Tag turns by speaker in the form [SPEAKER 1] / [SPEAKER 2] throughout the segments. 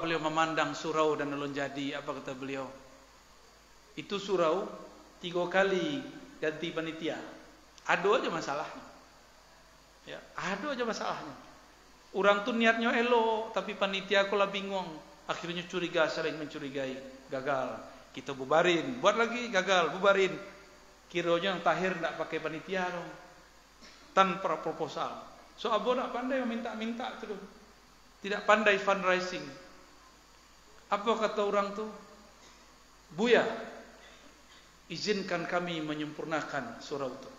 [SPEAKER 1] beliau memandang surau dan ulun jadi, apa kata beliau? Itu surau 3 kali ganti panitia. Ada aja masalahnya. Ya, ada aja masalahnya. Orang tuh niatnya elok, tapi panitia aku lah bingung. Akhirnya curiga, saling mencurigai. Gagal. Kita bubarin, buat lagi, gagal, bubarin. Kiranya yang tahir tidak pakai panitia dong. Tanpa proposal. So abo nak pandai minta-minta tu. Tidak pandai fundraising. Apa kata orang tu? Buya, izinkan kami menyempurnakan surau itu.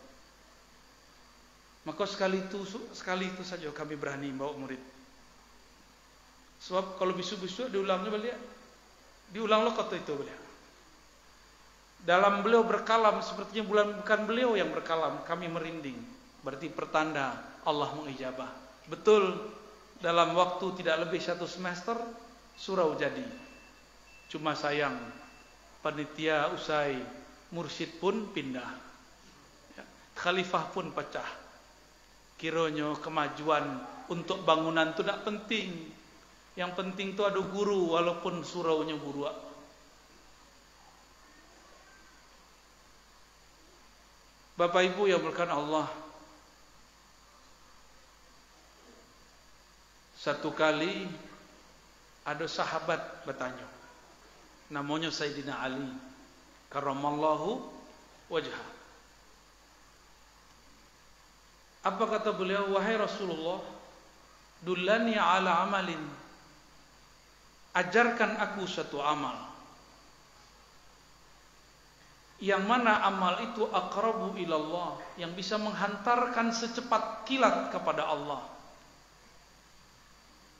[SPEAKER 1] Maka sekali itu saja kami berani bawa murid. Sebab kalau bisu-bisu diulangnya balik, diulang lo kata itu beliau. Dalam beliau berkalam sepertinya bukan beliau yang berkalam, kami merinding. Berarti pertanda Allah mengijabah. Betul, dalam waktu tidak lebih 1 semester surau jadi. Cuma sayang panitia usai, mursyid pun pindah, khalifah pun pecah. Kiranya kemajuan untuk bangunan itu tidak penting. Yang penting itu ada guru, walaupun suraunya buruk. Bapak Ibu yang berkahan Allah, satu kali ada sahabat bertanya, namanya Sayyidina Ali karramallahu wajhah. Apa kata beliau? Wahai Rasulullah, dullani ala amalin, ajarkan aku satu amal yang mana amal itu aqrabu ilallah, yang bisa menghantarkan secepat kilat kepada Allah.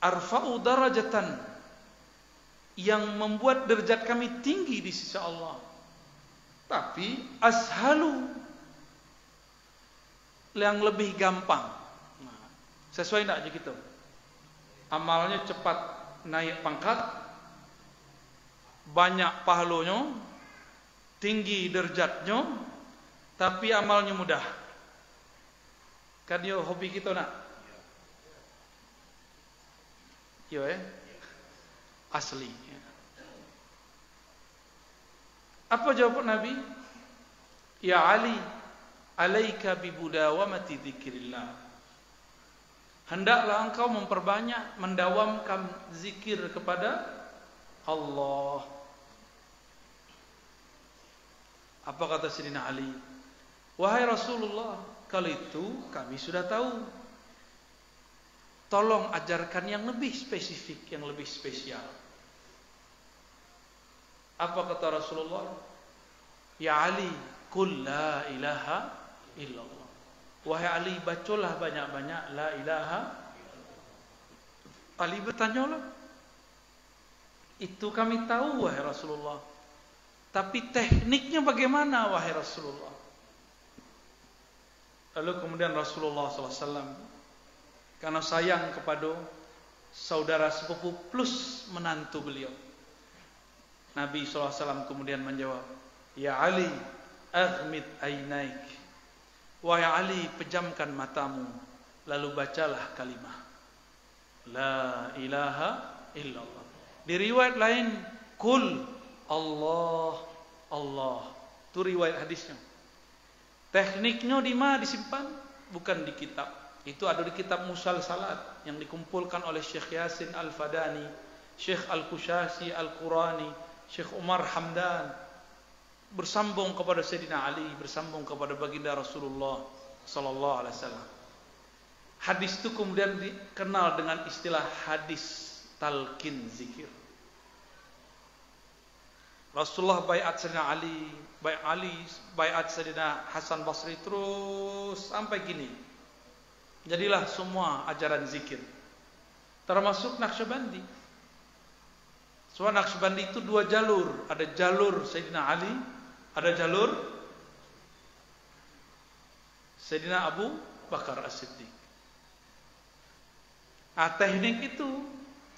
[SPEAKER 1] Arfa'u darajatan, yang membuat derajat kami tinggi di sisi Allah. Tapi ashalu, yang lebih gampang. Nah, sesuai enggak aja gitu? Amalnya cepat naik pangkat, banyak pahalanya, tinggi derajatnya, tapi amalnya mudah. Kan dia hobi kita nak? Yo asli. Apa jawab Nabi? Ya Ali, alaika bibudawamati dzikrillah. Hendaklah engkau memperbanyak mendawamkan zikir kepada Allah. Apa kata Sayyidina Ali? Wahai Rasulullah, kalau itu kami sudah tahu. Tolong ajarkan yang lebih spesifik, yang lebih spesial. Apa kata Rasulullah? Ya Ali, qul la ilaha illallah. Wahai Ali, bacalah banyak-banyak la ilaha. Ali bertanya lah, itu kami tahu wahai Rasulullah, tapi tekniknya bagaimana wahai Rasulullah? Lalu kemudian Rasulullah SAW, karena sayang kepada saudara sepupu plus menantu beliau, Nabi SAW kemudian menjawab, Ya Ali, aghmid ainaik. Wahai Ali, pejamkan matamu, lalu bacalah kalimah la ilaha illallah. Di riwayat lain, kul Allah Allah. Itu riwayat hadisnya. Tekniknya di mana disimpan? Bukan di kitab. Itu ada di kitab Musalsalat yang dikumpulkan oleh Syekh Yasin Al-Fadani, Syekh Al-Kushasi Al-Qurani, Syekh Umar Hamdan, bersambung kepada Sayyidina Ali, bersambung kepada baginda Rasulullah sallallahu alaihi wasallam. Hadis itu kemudian dikenal dengan istilah hadis talqin zikir. Rasulullah baiat Sayyidina Ali, baiat Sayyidina Hasan Basri, terus sampai gini. Jadilah semua ajaran zikir, termasuk Naqsyabandi. Soal Naqsyabandi itu 2 jalur, ada jalur Sayyidina Ali, ada jalur Sayyidina Abu Bakar As-Siddiq. Nah, teknik itu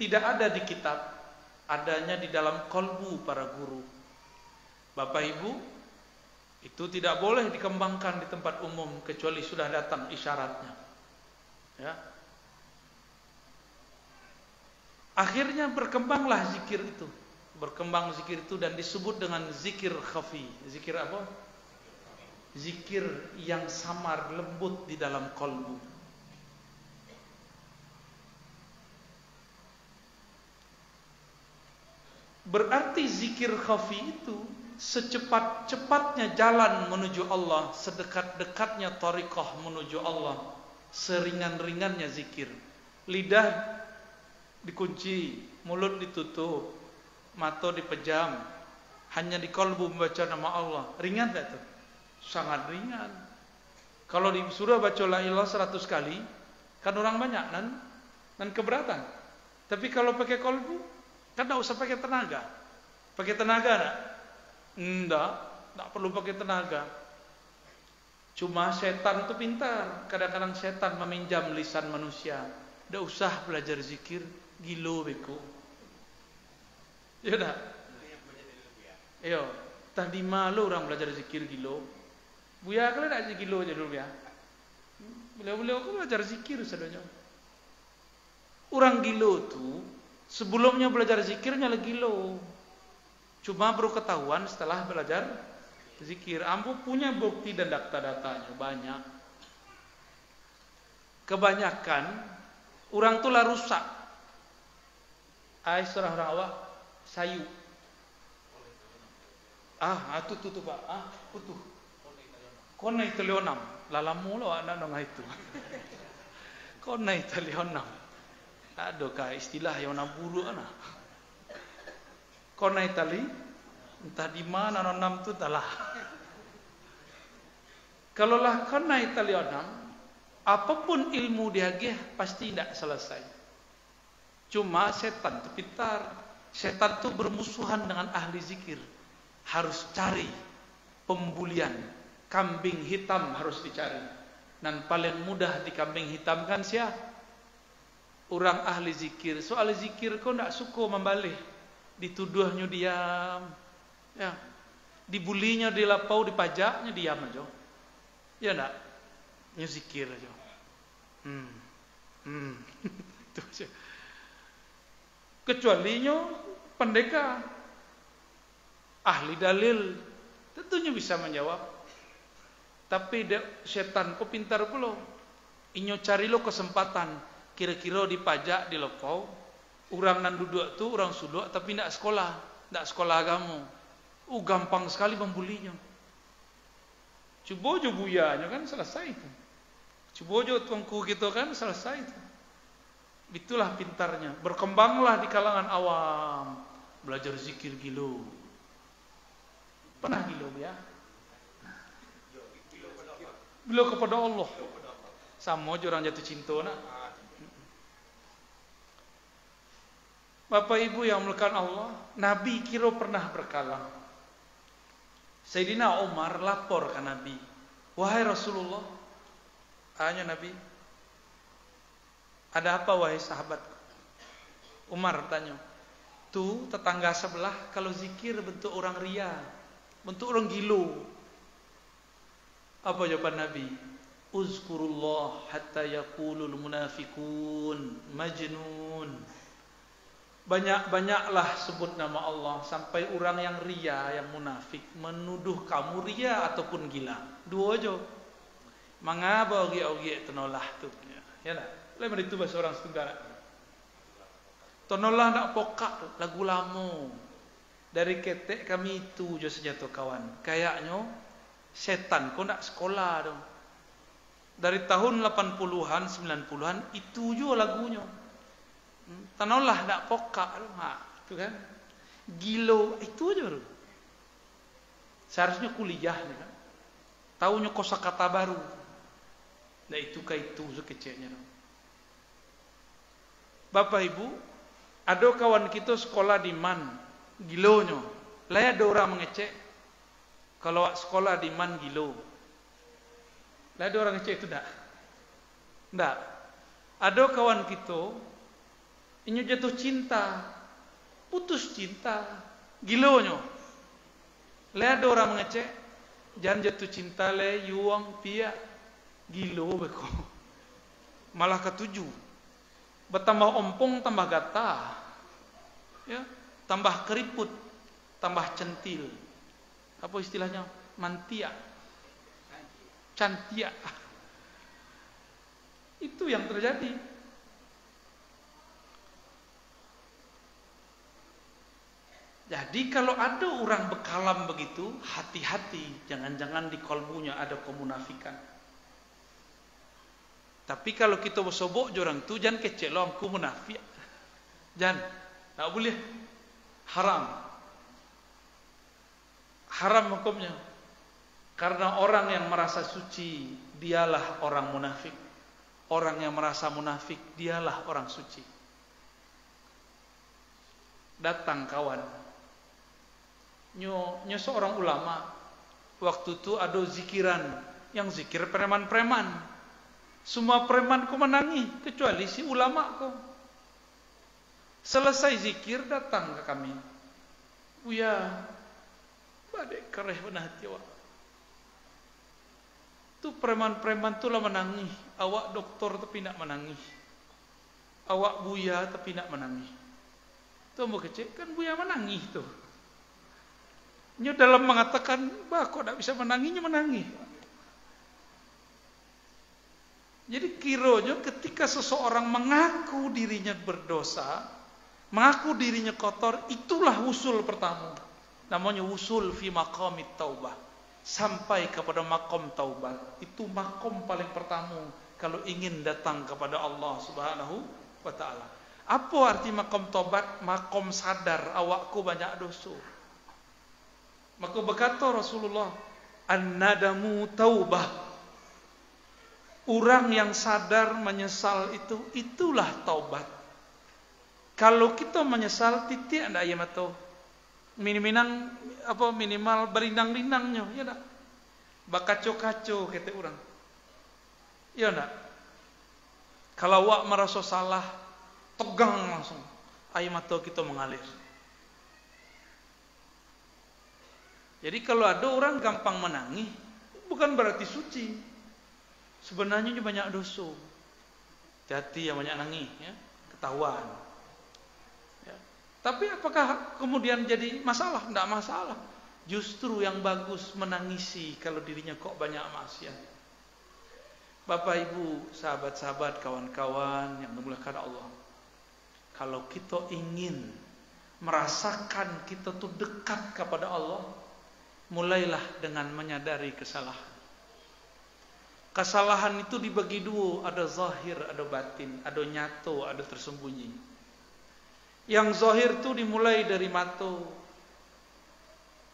[SPEAKER 1] tidak ada di kitab, adanya di dalam kolbu para guru. Bapak Ibu, itu tidak boleh dikembangkan di tempat umum kecuali sudah datang isyaratnya. Ya. Akhirnya berkembanglah zikir itu. Berkembang zikir itu dan disebut dengan zikir khafi. Zikir apa? Zikir yang samar, lembut di dalam kalbu. Berarti zikir khafi itu secepat-cepatnya jalan menuju Allah, sedekat-dekatnya thariqah menuju Allah, seringan-ringannya zikir. Lidah dikunci, mulut ditutup, mata dipejam, hanya di kalbu membaca nama Allah. Ringan tak tuh? Sangat ringan. Kalau disuruh baca la ilaha 100 kali, kan orang banyak dan keberatan. Tapi kalau pakai kalbu, kan tak usah pakai tenaga. Pakai tenaga tak? Tak perlu pakai tenaga. Cuma setan itu pintar. Kadang-kadang setan meminjam lisan manusia. Tak usah belajar zikir, gilo beko. Ya tak? Yo, tadi malu orang belajar zikir gilo. Buya kalian tak gilo aja dulu ya. Beliau-beliau kan belajar zikir sadanya. Orang gilo tu sebelumnya belajar zikirnya lagi gilo. Cuma baru ketahuan setelah belajar zikir. Ambo punya bukti dan data-datanya banyak. Kebanyakan orang tu lah rusak. Serah orang awak sayu. Tuh Pak. Putuh. Kona Italionam. Lalamu lo anak nong itu. Kona Italionam. Adakah istilah yang naburu ana? Kona Itali, entah di mana nonam tu talah. Kalau lah kona Italionam, apapun ilmu dia pasti tidak selesai. Cuma setan tu pintar. Setan tu bermusuhan dengan ahli zikir. Harus cari pembulian. Kambing hitam harus dicari. Dan paling mudah di kambing hitam kan siapa? Orang ahli zikir. Soal zikir kau tak suka membalik. Dituduhnya diam. Ya. Dibulinya, dilapau, dipajaknya diam aja. Ya tak? Nya zikir aja. Itu aja. Kecualinya pendekar. Ahli dalil. Tentunya bisa menjawab. Tapi setan kok pintar pula. Inyo cari lo kesempatan. Kira-kira dipajak di lokau. Orang nan duduk tu orang suluk tapi tidak sekolah. Tidak sekolah agama. Gampang sekali membulinya. Cuba je buyanya kan selesai itu. Cuba je tuangku gitu kan selesai itu. Itulah pintarnya. Berkembanglah di kalangan awam. Belajar zikir gilo. Pernah gilo ya? Gilo kepada Allah. Sama je orang jatuh cinta nak. Bapak Ibu yang melakukan Allah, Nabi kira pernah berkalam. Sayyidina Umar lapor ke Nabi, wahai Rasulullah, tanya Nabi, ada apa wahai sahabat? Umar tanya, tu tetangga sebelah kalau zikir bentuk orang ria, bentuk orang gilo. Apa jawaban Nabi? Uzkurullah hatta yaqulul munafiqun majnun. Banyak-banyaklah sebut nama Allah sampai orang yang ria, yang munafik menuduh kamu ria ataupun gila. Dua aja. Mengapa ogi-ogi tenolah tu? Ya tak? Lain itu bahasa orang setengah. Tenolah nak pokak lagu lama. Dari ketek kami itu je sejatuh kawan. Kayaknya setan kau nak sekolah dong. Dari tahun 80-an, 90-an itu je lagunya. Tanolah nak pokak tu kan. Gilo itu aja baru. Seharusnya kuliah ni kan. Tahunya kosakata baru. Nah itu sekecilnya. Bapak Ibu, ada kawan kita sekolah di Man, gilonya. Lah ada orang mengecek kalau sekolah di Man gilo. Lah ada orang ngecek itu tak? Tak. Ada kawan kita inyo jatuh cinta, putus cinta, gilonya. Le ada orang mengecek, jangan jatuh cinta le yuang pia, gilo beko. Malah ketujuh, bertambah ompong tambah gata. ya, tambah keriput, tambah centil. Apa istilahnya? Mantia, cantia. Itu yang terjadi. Jadi kalau ada orang bekalam begitu, hati-hati, jangan-jangan di kolbunya ada kemunafikan. Tapi kalau kita bersobok orang tu, jangan kecil lah, aku munafik. Jangan, tak boleh. Haram. Haram hukumnya. Karena orang yang merasa suci, dialah orang munafik. Orang yang merasa munafik, dialah orang suci. Datang kawan, nyo seorang ulama. Waktu itu ada zikiran, yang zikir preman-preman. Semua preman ku menangi, kecuali si ulama ku. Selesai zikir datang ke kami. Buya, badai kereh benar hati awak. Tu preman-preman tu lah menangi. Awak doktor tapi nak menangi. Awak buya tapi nak menangi. Tu mau kecil kan buya menangi tu. Nyo dalam mengatakan, bah kok tak bisa menanginya menangi. Jadi kiranya ketika seseorang mengaku dirinya berdosa, mengaku dirinya kotor, itulah usul pertama. Namanya usul fi maqamit taubah. Sampai kepada makom taubat. Itu makom paling pertama kalau ingin datang kepada Allah Subhanahu wa taala. Apa arti makom taubat? Makom sadar awakku banyak dosa. Maka berkata Rasulullah, an-nadamu taubah. Orang yang sadar menyesal itu, itulah taubat. Kalau kita menyesal, titik anda ayam atau minimal berindang-rindangnya, ya tak? Bakaco-kaco kata orang, ya tak? Kalau awak merasa salah, tegang langsung, ayam atau kita mengalir. Jadi kalau ada orang gampang menangis, bukan berarti suci. Sebenarnya dia banyak dosa. Hati-hati yang banyak nangis, ya, ketahuan. Ya. Tapi apakah kemudian jadi masalah? Tidak masalah. Justru yang bagus menangisi kalau dirinya kok banyak maksiat. Bapak Ibu, sahabat-sahabat, kawan-kawan yang dimuliakan Allah. Kalau kita ingin merasakan kita tuh dekat kepada Allah, mulailah dengan menyadari kesalahan. Kesalahan itu dibagi dua, ada zahir, ada batin, ada nyato, ada tersembunyi. Yang zahir itu dimulai dari mata,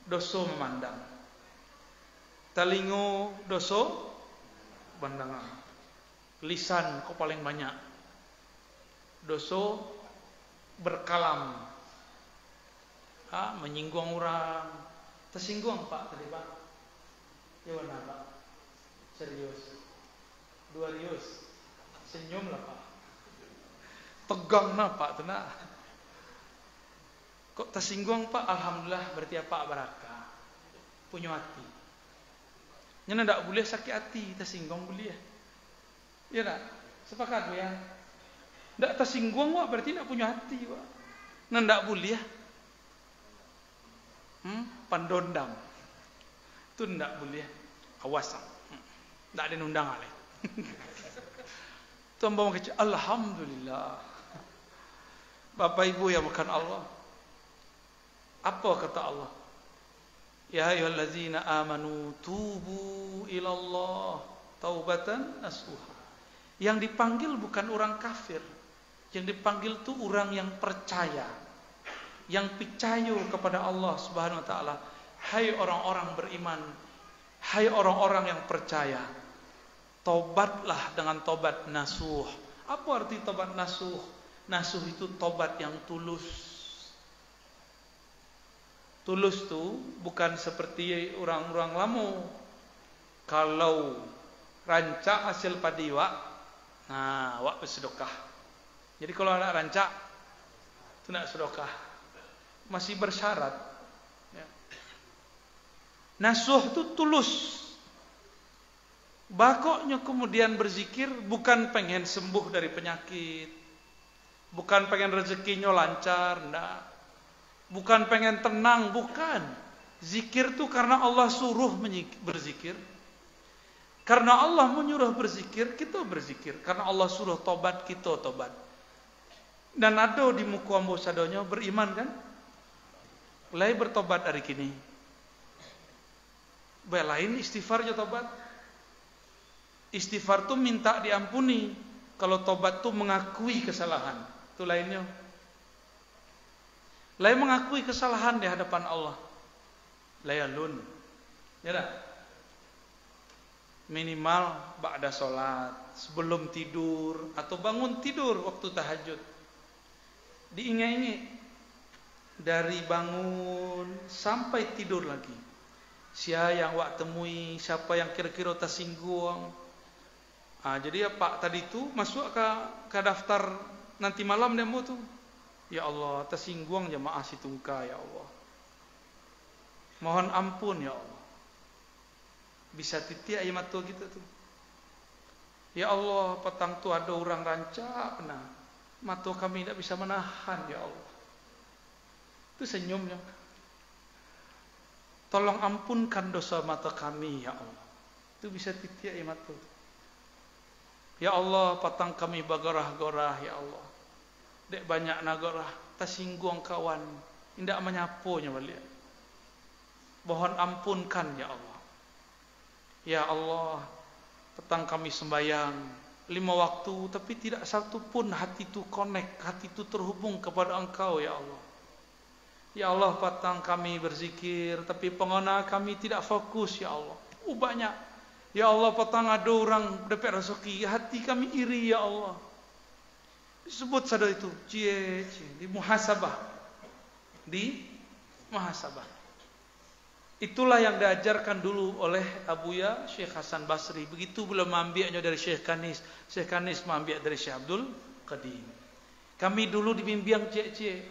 [SPEAKER 1] dosa memandang. Telinga, dosa pandangan. Lisan kok paling banyak, dosa berkalam, menyinggung orang. Tersinggung Pak tadi Pak? Ya benar Pak. Serius, 2 rius, senyum lah Pak. Tegang lah Pak, tenang. Kok tersinggung Pak? Alhamdulillah berarti Pak barakah. Punya hati. Nyana tak boleh sakit hati, tersinggung boleh. Ya tak? Sepakat ya? Tak tersinggung Pak berarti tak punya hati Pak. Nah tak boleh. Pandondam. Itu tak boleh. Awas. Tak ada undangan lagi. Tuan bawa kecil, alhamdulillah. Bapak Ibu yang bukan Allah. Apa kata Allah? Ya ayyuhallazina amanu tubu ilallah taubatan nasuha. Yang dipanggil bukan orang kafir. Yang dipanggil itu orang yang percaya. Yang percaya kepada Allah Subhanahu wa taala. Hai orang-orang beriman, hai orang-orang yang percaya. Tobatlah dengan tobat nasuh. Apa arti tobat nasuh? Nasuh itu tobat yang tulus. Tulus itu bukan seperti orang-orang lama. Kalau rancak hasil padi wak, nah wak bersedekah. Jadi kalau anak rancak, itu nak sedekah. Masih bersyarat. Ya. Nasuh itu tulus. Bakoknya kemudian berzikir bukan pengen sembuh dari penyakit, bukan pengen rezekinya lancar, enggak. Bukan pengen tenang, bukan. Zikir tuh karena Allah suruh berzikir. Karena Allah menyuruh berzikir, kita berzikir. Karena Allah suruh tobat, kita tobat. Dan ada di muka ambo sadonyo beriman kan? Mulai bertobat hari kini. Lain istighfar aja tobat. Istighfar tuh minta diampuni. Kalau tobat tuh mengakui kesalahan. Itu lainnya. Lain mengakui kesalahan di hadapan Allah. Layalun. Ya dah. Minimal ba'da sholat, sebelum tidur atau bangun tidur waktu tahajud. Diingat-ingat dari bangun sampai tidur lagi. Siapa yang wak temui, siapa yang kira-kira tersinggung. Jadi ya Pak tadi itu masuk ke daftar nanti malam demo tuh. Ya Allah, tersinggung jemaah situngka ya Allah. Mohon ampun ya Allah. Bisa titik ayat mata kita tuh. Ya Allah, petang tu ada orang rancak pernah. Mata kami tidak bisa menahan ya Allah. Itu senyumnya. Tolong ampunkan dosa mata kami ya Allah. Itu bisa titik ayat mata. Ya Allah, petang kami bagorah-gorah ya Allah. Dek banyak nagorah, tersinggung kawan. Tidak menyapunya balik. Mohon ampunkan ya Allah. Ya Allah, petang kami sembahyang 5 waktu, tapi tidak satu pun hati itu connect, hati itu terhubung kepada Engkau ya Allah. Ya Allah, petang kami berzikir, tapi pengona kami tidak fokus ya Allah. Banyak. Ya Allah, petang ada orang dapat rezeki, hati kami iri ya Allah. Disebut sada itu, di muhasabah. Di muhasabah. Itulah yang diajarkan dulu oleh Abuya Syekh Hasan Basri. Begitu belum ambilnya dari Syekh Kanis. Syekh Kanis mengambil dari Syekh Abdul Qadim. Kami dulu dibimbing cek-cek.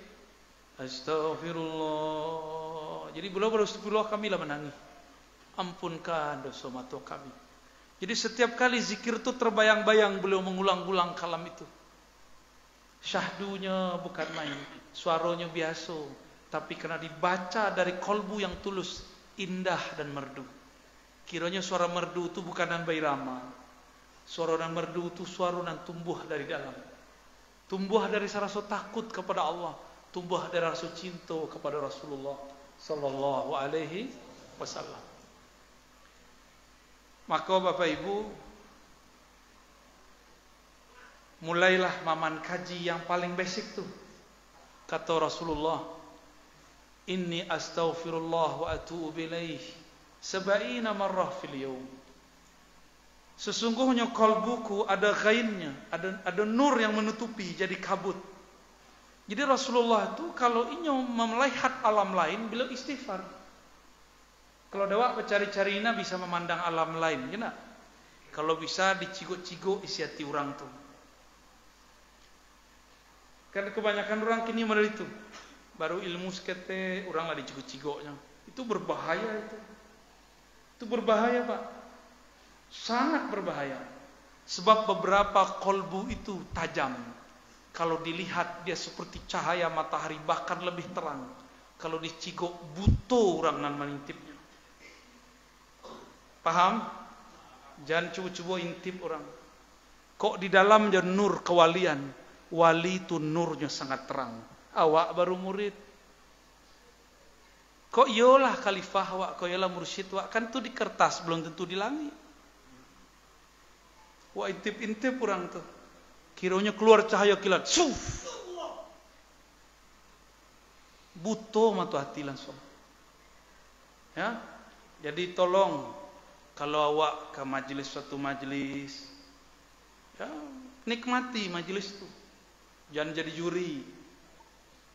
[SPEAKER 1] Astagfirullah. Jadi beliau berastagfirullah kami lah menangis. Ampunkan dosa mata kami. Jadi setiap kali zikir itu terbayang-bayang beliau mengulang-ulang kalam itu. Syahdunya bukan main. Suaranya biasa. Tapi karena dibaca dari kolbu yang tulus. Indah dan merdu. Kiranya suara merdu itu bukan nan bairama. Suara nan merdu itu suara nan tumbuh dari dalam. Tumbuh dari rasa takut kepada Allah. Tumbuh dari rasa cinta kepada Rasulullah sallallahu alaihi wasallam. Maka Bapak Ibu, mulailah maman kaji yang paling basic tuh. Kata Rasulullah, Inni astaghfirullah wa atubu ilaih 70 marrah fil yawm. Sesungguhnya kalbuku ada ghainnya, ada nur yang menutupi jadi kabut. Jadi Rasulullah itu kalau ingin melihat alam lain, beliau istighfar. Kalau dawak bercari-cari bisa memandang alam lain, ya nak? Kalau bisa dicigo-cigo isi hati orang tuh. Karena kebanyakan orang kini model itu. Baru ilmu sekete, orang lah dicigo-cigonya. Itu berbahaya itu. Itu berbahaya Pak. Sangat berbahaya. Sebab beberapa kolbu itu tajam. Kalau dilihat dia seperti cahaya matahari, bahkan lebih terang. Kalau dicigo buto orang nan mengintipnya. Paham? Jangan cuba-cuba intip orang. Kok di dalam dia nur kewalian. Wali itu nurnya sangat terang. Awak baru murid. Kok yolah khalifah wak, kok yolah mursyid wak, kan itu di kertas, belum tentu di langit. Wak intip-intip orang tuh. Kiranya keluar cahaya kilat. Suf. Buto matu hati langsung. Ya. Jadi tolong kalau awak ke majelis suatu majelis, ya, nikmati majelis itu. Jangan jadi juri.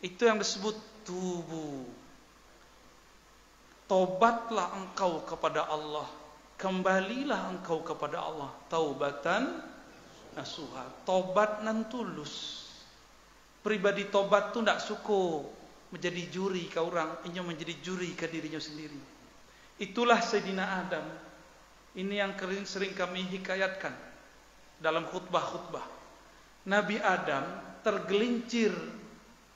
[SPEAKER 1] Itu yang disebut tubuh. Tobatlah engkau kepada Allah. Kembalilah engkau kepada Allah. Taubatan nasuha. Tobat nan tulus. Pribadi tobat tu tidak suka menjadi juri ke orang. Ia menjadi juri ke dirinya sendiri. Itulah Sayyidina Adam. Ini yang sering kami hikayatkan dalam khutbah-khutbah. Nabi Adam tergelincir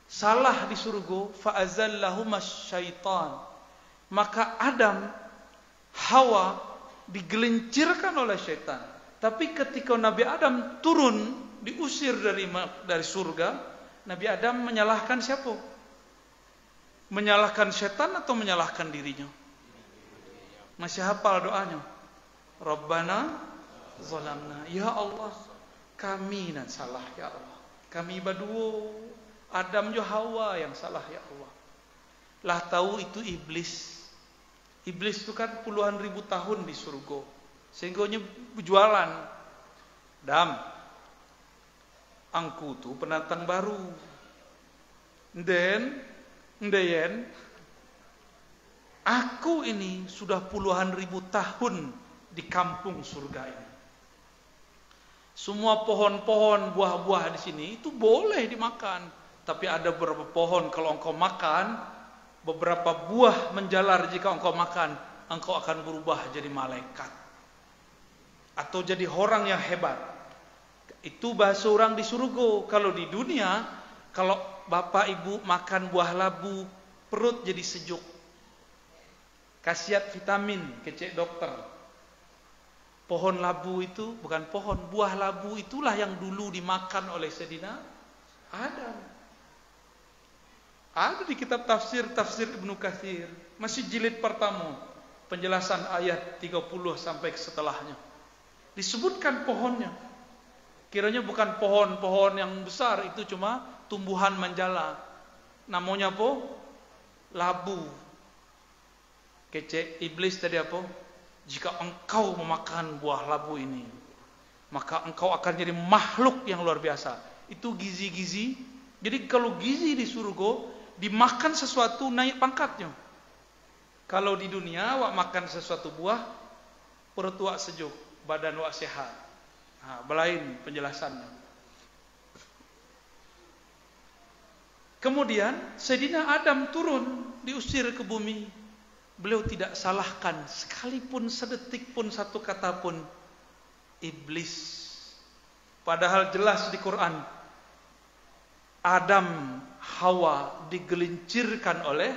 [SPEAKER 1] salah di surga, fa'azallahumas syaitan. Maka Adam, Hawa digelincirkan oleh syaitan. Tapi ketika Nabi Adam turun, diusir dari surga, Nabi Adam menyalahkan siapa? Menyalahkan syaitan atau menyalahkan dirinya? Masih hafal doanya? Rabbana zalamna, ya Allah, kami nan salah ya Allah. Kami berdua, Adam jo Hawa yang salah ya Allah. Lah tahu itu iblis. Iblis itu kan puluhan ribu tahun di surga. Sehingga berjualan. Dam, angku tuh pendatang baru. Ndeyen, aku ini sudah puluhan ribu tahun di kampung surga ini. Semua pohon-pohon, buah-buah di sini itu boleh dimakan. Tapi ada beberapa pohon kalau engkau makan, beberapa buah menjalar jika engkau makan, engkau akan berubah jadi malaikat. Atau jadi orang yang hebat. Itu bahasa orang di surga. Kalau di dunia, kalau bapak ibu makan buah labu, perut jadi sejuk. Khasiat vitamin, kecek dokter. Pohon labu itu, bukan pohon, buah labu itulah yang dulu dimakan oleh Sayyidina Adam. Ada di kitab tafsir Ibnu Katsir, masih jilid pertama, penjelasan ayat 30 sampai setelahnya. Disebutkan pohonnya. Kiranya bukan pohon-pohon yang besar, itu cuma tumbuhan menjala. Namanya apa? Labu. Kece iblis tadi apa? Jika engkau memakan buah labu ini, maka engkau akan jadi makhluk yang luar biasa. Itu gizi-gizi. Jadi kalau gizi di surga, dimakan sesuatu naik pangkatnya. Kalau di dunia wak makan sesuatu buah, perut wak sejuk, badan wak sehat. Belain penjelasannya. Kemudian Sayyidina Adam turun, diusir ke bumi. Beliau tidak salahkan sekalipun sedetik pun satu kata pun iblis. Padahal jelas di Quran, Adam, Hawa digelincirkan oleh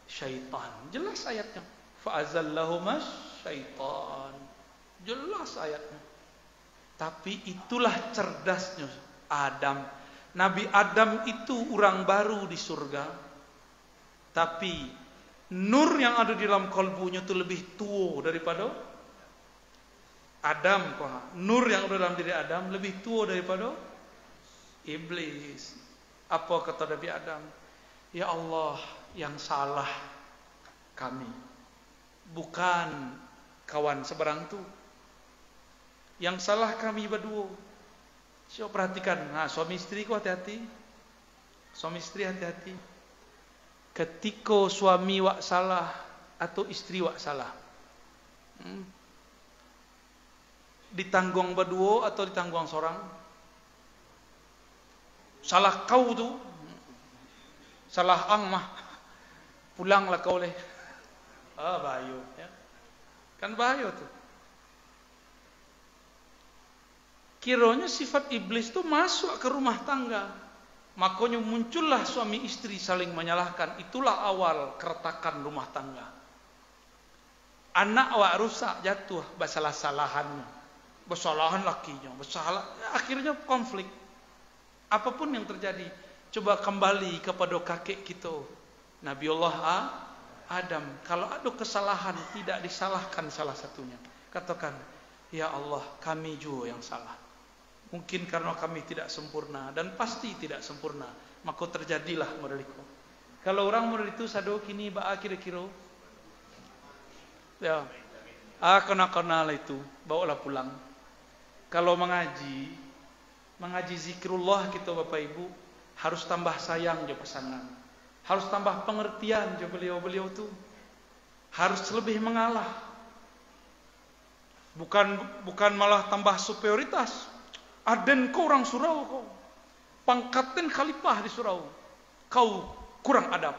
[SPEAKER 1] syaitan. Jelas ayatnya. Fa'azallahumas syaitan. Jelas ayatnya. Tapi itulah cerdasnya Adam. Nabi Adam itu orang baru di surga. Tapi nur yang ada di dalam kalbunya itu lebih tua daripada Adam. Nur yang ada dalam diri Adam lebih tua daripada iblis. Apa kata Nabi Adam? Ya Allah, yang salah kami, bukan kawan seberang tu. Yang salah kami berdua. Coba perhatikan. Suami istri kau hati-hati. Suami istri hati-hati. Ketika suami wak salah atau istri wak salah, ditanggung berdua atau ditanggung seorang? Salah kau tu, salah ang mah, pulanglah kau leh. Bahaya, ya. Kan bahaya tu. Kiranya sifat iblis tu masuk ke rumah tangga, makanya muncullah suami istri saling menyalahkan. Itulah awal keretakan rumah tangga. Anak wak rusak jatuh bersalah-salahannya, bersalahan lakinya, bersalah, akhirnya konflik. Apapun yang terjadi, coba kembali kepada kakek kita, Nabiullah Adam. Kalau ada kesalahan, tidak disalahkan salah satunya. Katakan, ya Allah, kami juga yang salah. Mungkin karena kami tidak sempurna, dan pasti tidak sempurna, maka terjadilah model itu. Kalau orang model itu sado kini kira-kira, ya, kena itu, bawalah pulang. Kalau mengaji zikrullah kita Bapak Ibu, harus tambah sayang jo pasangan, harus tambah pengertian jo beliau tu, harus lebih mengalah, bukan malah tambah superioritas. Aden kau orang surau kau, pangkaten khalifah di surau, kau kurang adab.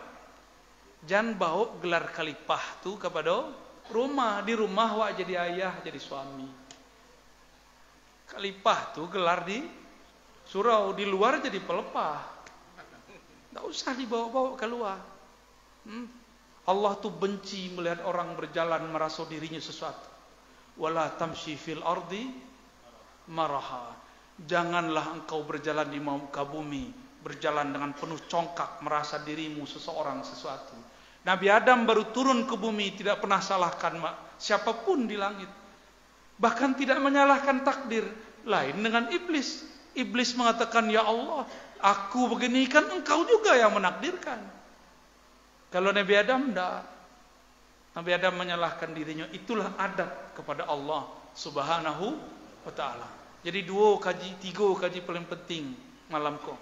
[SPEAKER 1] Jangan bawa gelar khalifah tu kepada rumah. Di rumah wak jadi ayah, jadi suami. Khalifah tu gelar di surau, di luar jadi pelepah. Tidak usah dibawa-bawa keluar. Allah tuh benci melihat orang berjalan merasa dirinya sesuatu. Wala tamshi fil ardi maraha. Janganlah engkau berjalan di muka bumi, berjalan dengan penuh congkak, merasa dirimu seseorang sesuatu. Nabi Adam baru turun ke bumi, tidak pernah salahkan siapapun di langit. Bahkan tidak menyalahkan takdir. Lain dengan iblis. Iblis mengatakan, ya Allah, aku begini kan engkau juga yang menakdirkan. Kalau Nabi Adam tidak. Nabi Adam menyalahkan dirinya. Itulah adab kepada Allah Subhanahu wa ta'ala. Jadi tiga kaji paling penting malam ko.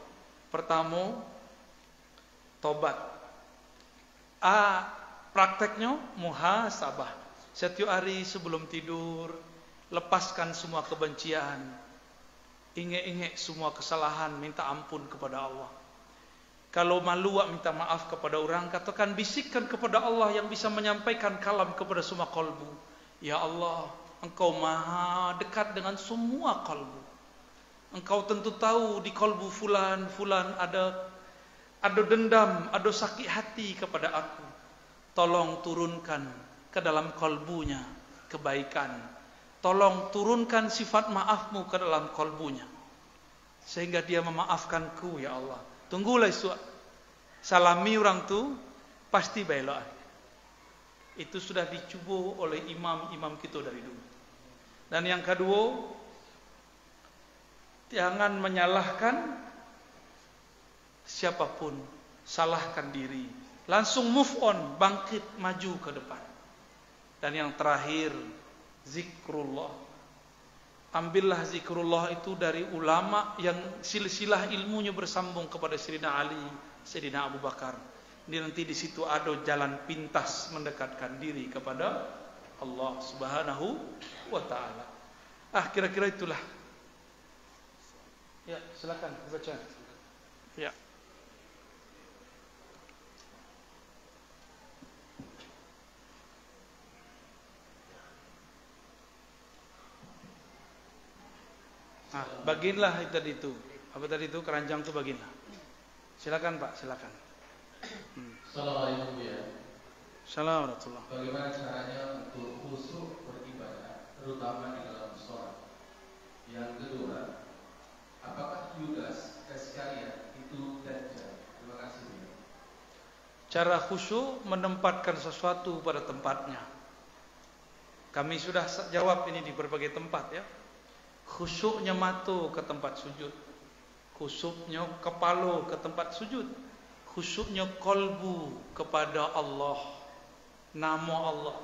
[SPEAKER 1] Pertama, tobat. Prakteknya muhasabah. Setiap hari sebelum tidur, lepaskan semua kebencian. Ingat-ingat semua kesalahan, minta ampun kepada Allah. Kalau malu, minta maaf kepada orang, katakan, bisikkan kepada Allah yang bisa menyampaikan kalam kepada semua kalbu. Ya Allah, Engkau maha dekat dengan semua kalbu. Engkau tentu tahu di kalbu fulan ada dendam, ada sakit hati kepada aku. Tolong turunkan ke dalam kalbunya kebaikan. Tolong turunkan sifat maafmu ke dalam kalbunya. Sehingga dia memaafkanku, ya Allah. Tunggulah salami orang tu pasti belok. Itu sudah dicoba oleh imam-imam kita dari dulu. Dan yang kedua, jangan menyalahkan siapapun, salahkan diri. Langsung move on, bangkit, maju ke depan. Dan yang terakhir, zikrullah. Ambillah zikrullah itu dari ulama yang silsilah ilmunya bersambung kepada Sayyidina Ali, Sayyidina Abu Bakar. Ini nanti di situ ada jalan pintas mendekatkan diri kepada Allah Subhanahu wa ta'ala. Kira-kira itulah. Ya, silakan baca. Ya. Bagiinlah itu. Apa tadi itu? Keranjang itu bagiinlah. Silakan Pak, silakan.
[SPEAKER 2] Assalamualaikum ya.
[SPEAKER 1] Assalamualaikum.
[SPEAKER 2] Bagaimana caranya untuk khusyuk beribadah, terutama di dalam sholat? Yang kedua, apakah Yudas Iskariot itu dajjal? Terima kasih.
[SPEAKER 1] Cara khusyuk menempatkan sesuatu pada tempatnya. Kami sudah jawab ini di berbagai tempat ya. Khusyuknya mata ke tempat sujud, khusyuknya kepala ke tempat sujud, khusyuknya kalbu kepada Allah, nama Allah,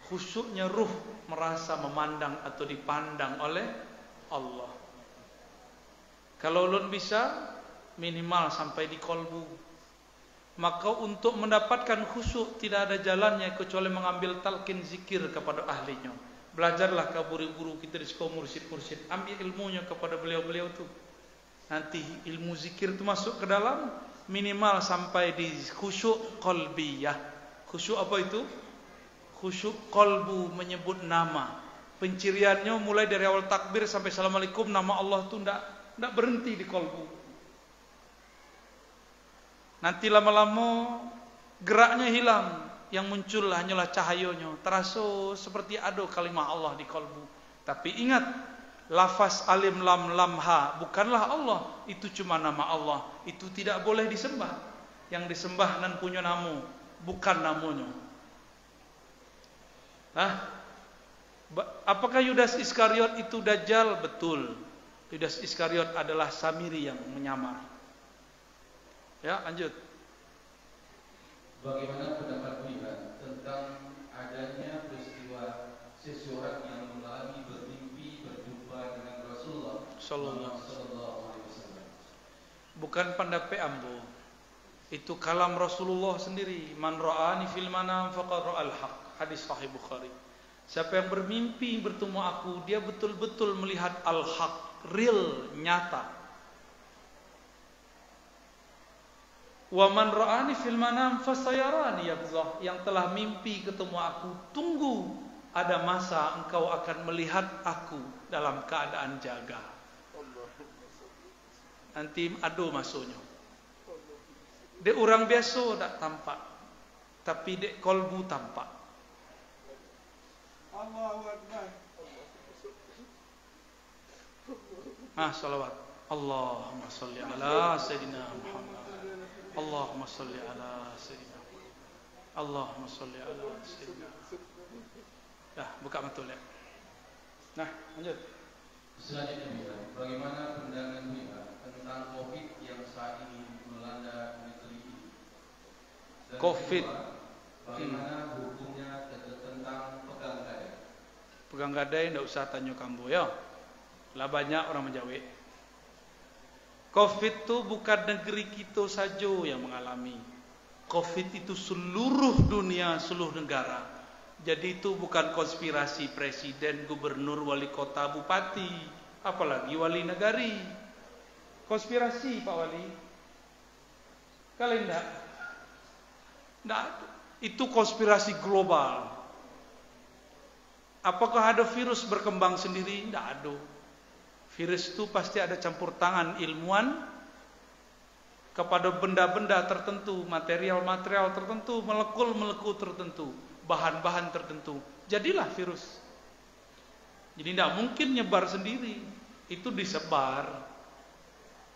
[SPEAKER 1] khusyuknya ruh merasa memandang atau dipandang oleh Allah. Kalau ulun bisa minimal sampai di kalbu. Maka untuk mendapatkan khusyuk tidak ada jalannya kecuali mengambil talqin zikir kepada ahlinya. Belajarlah ke guru-guru kita di sekolah, mursyid-mursyid, ambil ilmunya kepada beliau-beliau itu. Nanti ilmu zikir itu masuk ke dalam, minimal sampai di khusyuk qalbiyah. Khusyuk apa itu? Khusyuk qalbu, menyebut nama. Penciriannya mulai dari awal takbir sampai assalamualaikum, nama Allah itu tidak berhenti di qalbu. Nanti lama-lama geraknya hilang. Yang muncul hanyalah cahayanya, terasa seperti ada kalimah Allah di kalbu. Tapi ingat, lafaz alim lam lam ha bukanlah Allah, itu cuma nama Allah. Itu tidak boleh disembah. Yang disembah nan punya nama, bukan namanya. Apakah Yudas Iskariot itu dajjal? Betul. Yudas Iskariot adalah Samiri yang menyamar. Ya, lanjut.
[SPEAKER 2] Bagaimana pendapat beliau tentang adanya peristiwa seseorang yang mengalami bermimpi berjumpa dengan Rasulullah Sallallahu Alaihi Wasallam?
[SPEAKER 1] Bukan pendapat ambo, itu kalam Rasulullah sendiri. Man ra'ani fil manam faqad ra'al haq. Hadis Sahih Bukhari. Siapa yang bermimpi bertemu aku, dia betul-betul melihat al-haq, real, nyata. Wa man ra'ani fil manam fasayarani yaqzah. Yang telah mimpi ketemu aku, tunggu ada masa engkau akan melihat aku dalam keadaan jaga. Nanti adu masuknya. Dek orang biasa tak tampak, tapi dek kolbu tampak.
[SPEAKER 3] Allahu Akbar.
[SPEAKER 1] Salawat. Allahumma salli ala Sayyidina Muhammad. Allahumma salli ala Sayyidina Muhammad. Allahumma salli ala Sayyidina. Dah, buka mata lihat. Nah, lanjut.
[SPEAKER 2] Selanjutnya, bagaimana pandangan Buya tentang COVID yang saat ini melanda negeri ini? Dan
[SPEAKER 1] COVID.
[SPEAKER 2] kedua, bagaimana hukumnya tentang pegang gadai?
[SPEAKER 1] Pegang gadai tidak usah tanya kamu ya. Lah banyak orang menjawab. COVID itu bukan negeri kita saja yang mengalami. COVID itu seluruh dunia, seluruh negara. Jadi itu bukan konspirasi presiden, gubernur, wali kota, bupati, apalagi wali negari. Konspirasi Pak Wali. Kalian enggak? Enggak. Itu konspirasi global. Apakah ada virus berkembang sendiri? Enggak ada. Virus itu pasti ada campur tangan ilmuwan kepada benda-benda tertentu, material-material tertentu, molekul-molekul tertentu, bahan-bahan tertentu. Jadilah virus. Jadi tidak mungkin nyebar sendiri. Itu disebar.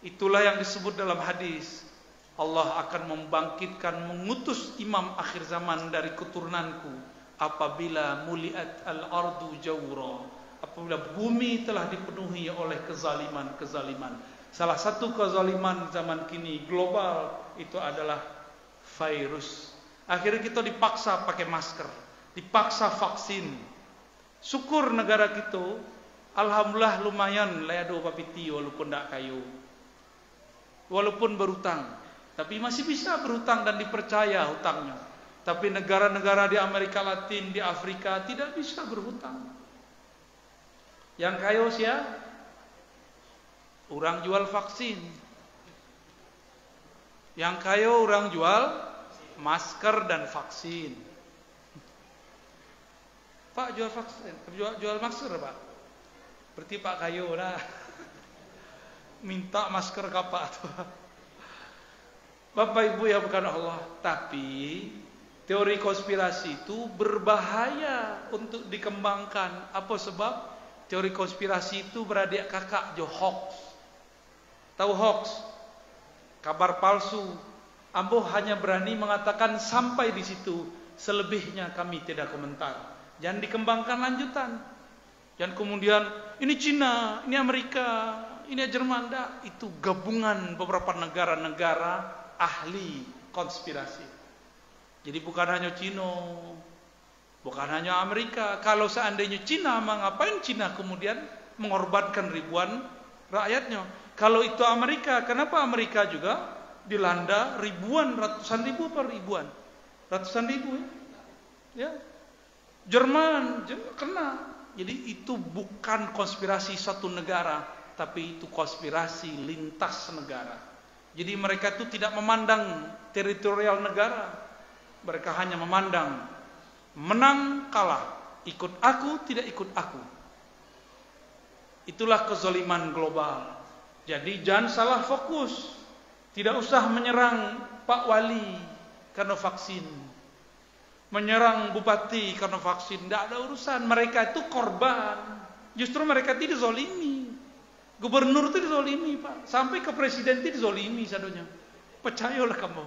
[SPEAKER 1] Itulah yang disebut dalam hadis. Allah akan membangkitkan, mengutus imam akhir zaman dari keturunanku apabila muliat al-ardu jawra. Apabila bumi telah dipenuhi oleh kezaliman-kezaliman. Salah satu kezaliman zaman kini global itu adalah virus. Akhirnya kita dipaksa pakai masker, dipaksa vaksin. Syukur negara kita, alhamdulillah lumayan leado papiti walaupun tak kayu, walaupun berhutang, tapi masih bisa berhutang dan dipercaya hutangnya. Tapi negara-negara di Amerika Latin, di Afrika tidak bisa berhutang. Yang kayu siapa? Orang jual vaksin. Yang kayu orang jual masker dan vaksin. Pak jual vaksin, jual masker Pak. Berarti Pak kayu lah. Minta masker kapak tuh. Bapak Ibu ya bukan Allah, tapi teori konspirasi itu berbahaya untuk dikembangkan. Apa sebab? Teori konspirasi itu beradik kakak jo hoax. Tahu hoax? Kabar palsu. Ambo hanya berani mengatakan sampai di situ. Selebihnya kami tidak komentar. Jangan dikembangkan lanjutan. Jangan kemudian ini Cina, ini Amerika, ini Jerman. Itu gabungan beberapa negara-negara ahli konspirasi. Jadi bukan hanya Cina, bukan hanya Amerika. Kalau seandainya Cina, ngapain Cina kemudian mengorbankan ribuan rakyatnya? Kalau itu Amerika, kenapa Amerika juga dilanda ribuan, ratusan ribu apa ribuan? Ratusan ribu ya. Jerman kena. Jadi itu bukan konspirasi satu negara, tapi itu konspirasi lintas negara. Jadi mereka itu tidak memandang teritorial negara. Mereka hanya memandang menang kalah, ikut aku tidak ikut aku. Itulah kezaliman global. Jadi jangan salah fokus. Tidak usah menyerang Pak Wali karena vaksin, menyerang bupati karena vaksin. Tidak ada urusan. Mereka itu korban. Justru mereka tidak dizolimi. Gubernur itu dizolimi Pak. Sampai ke presiden itu dizolimi sadonya. Percayalah kamu.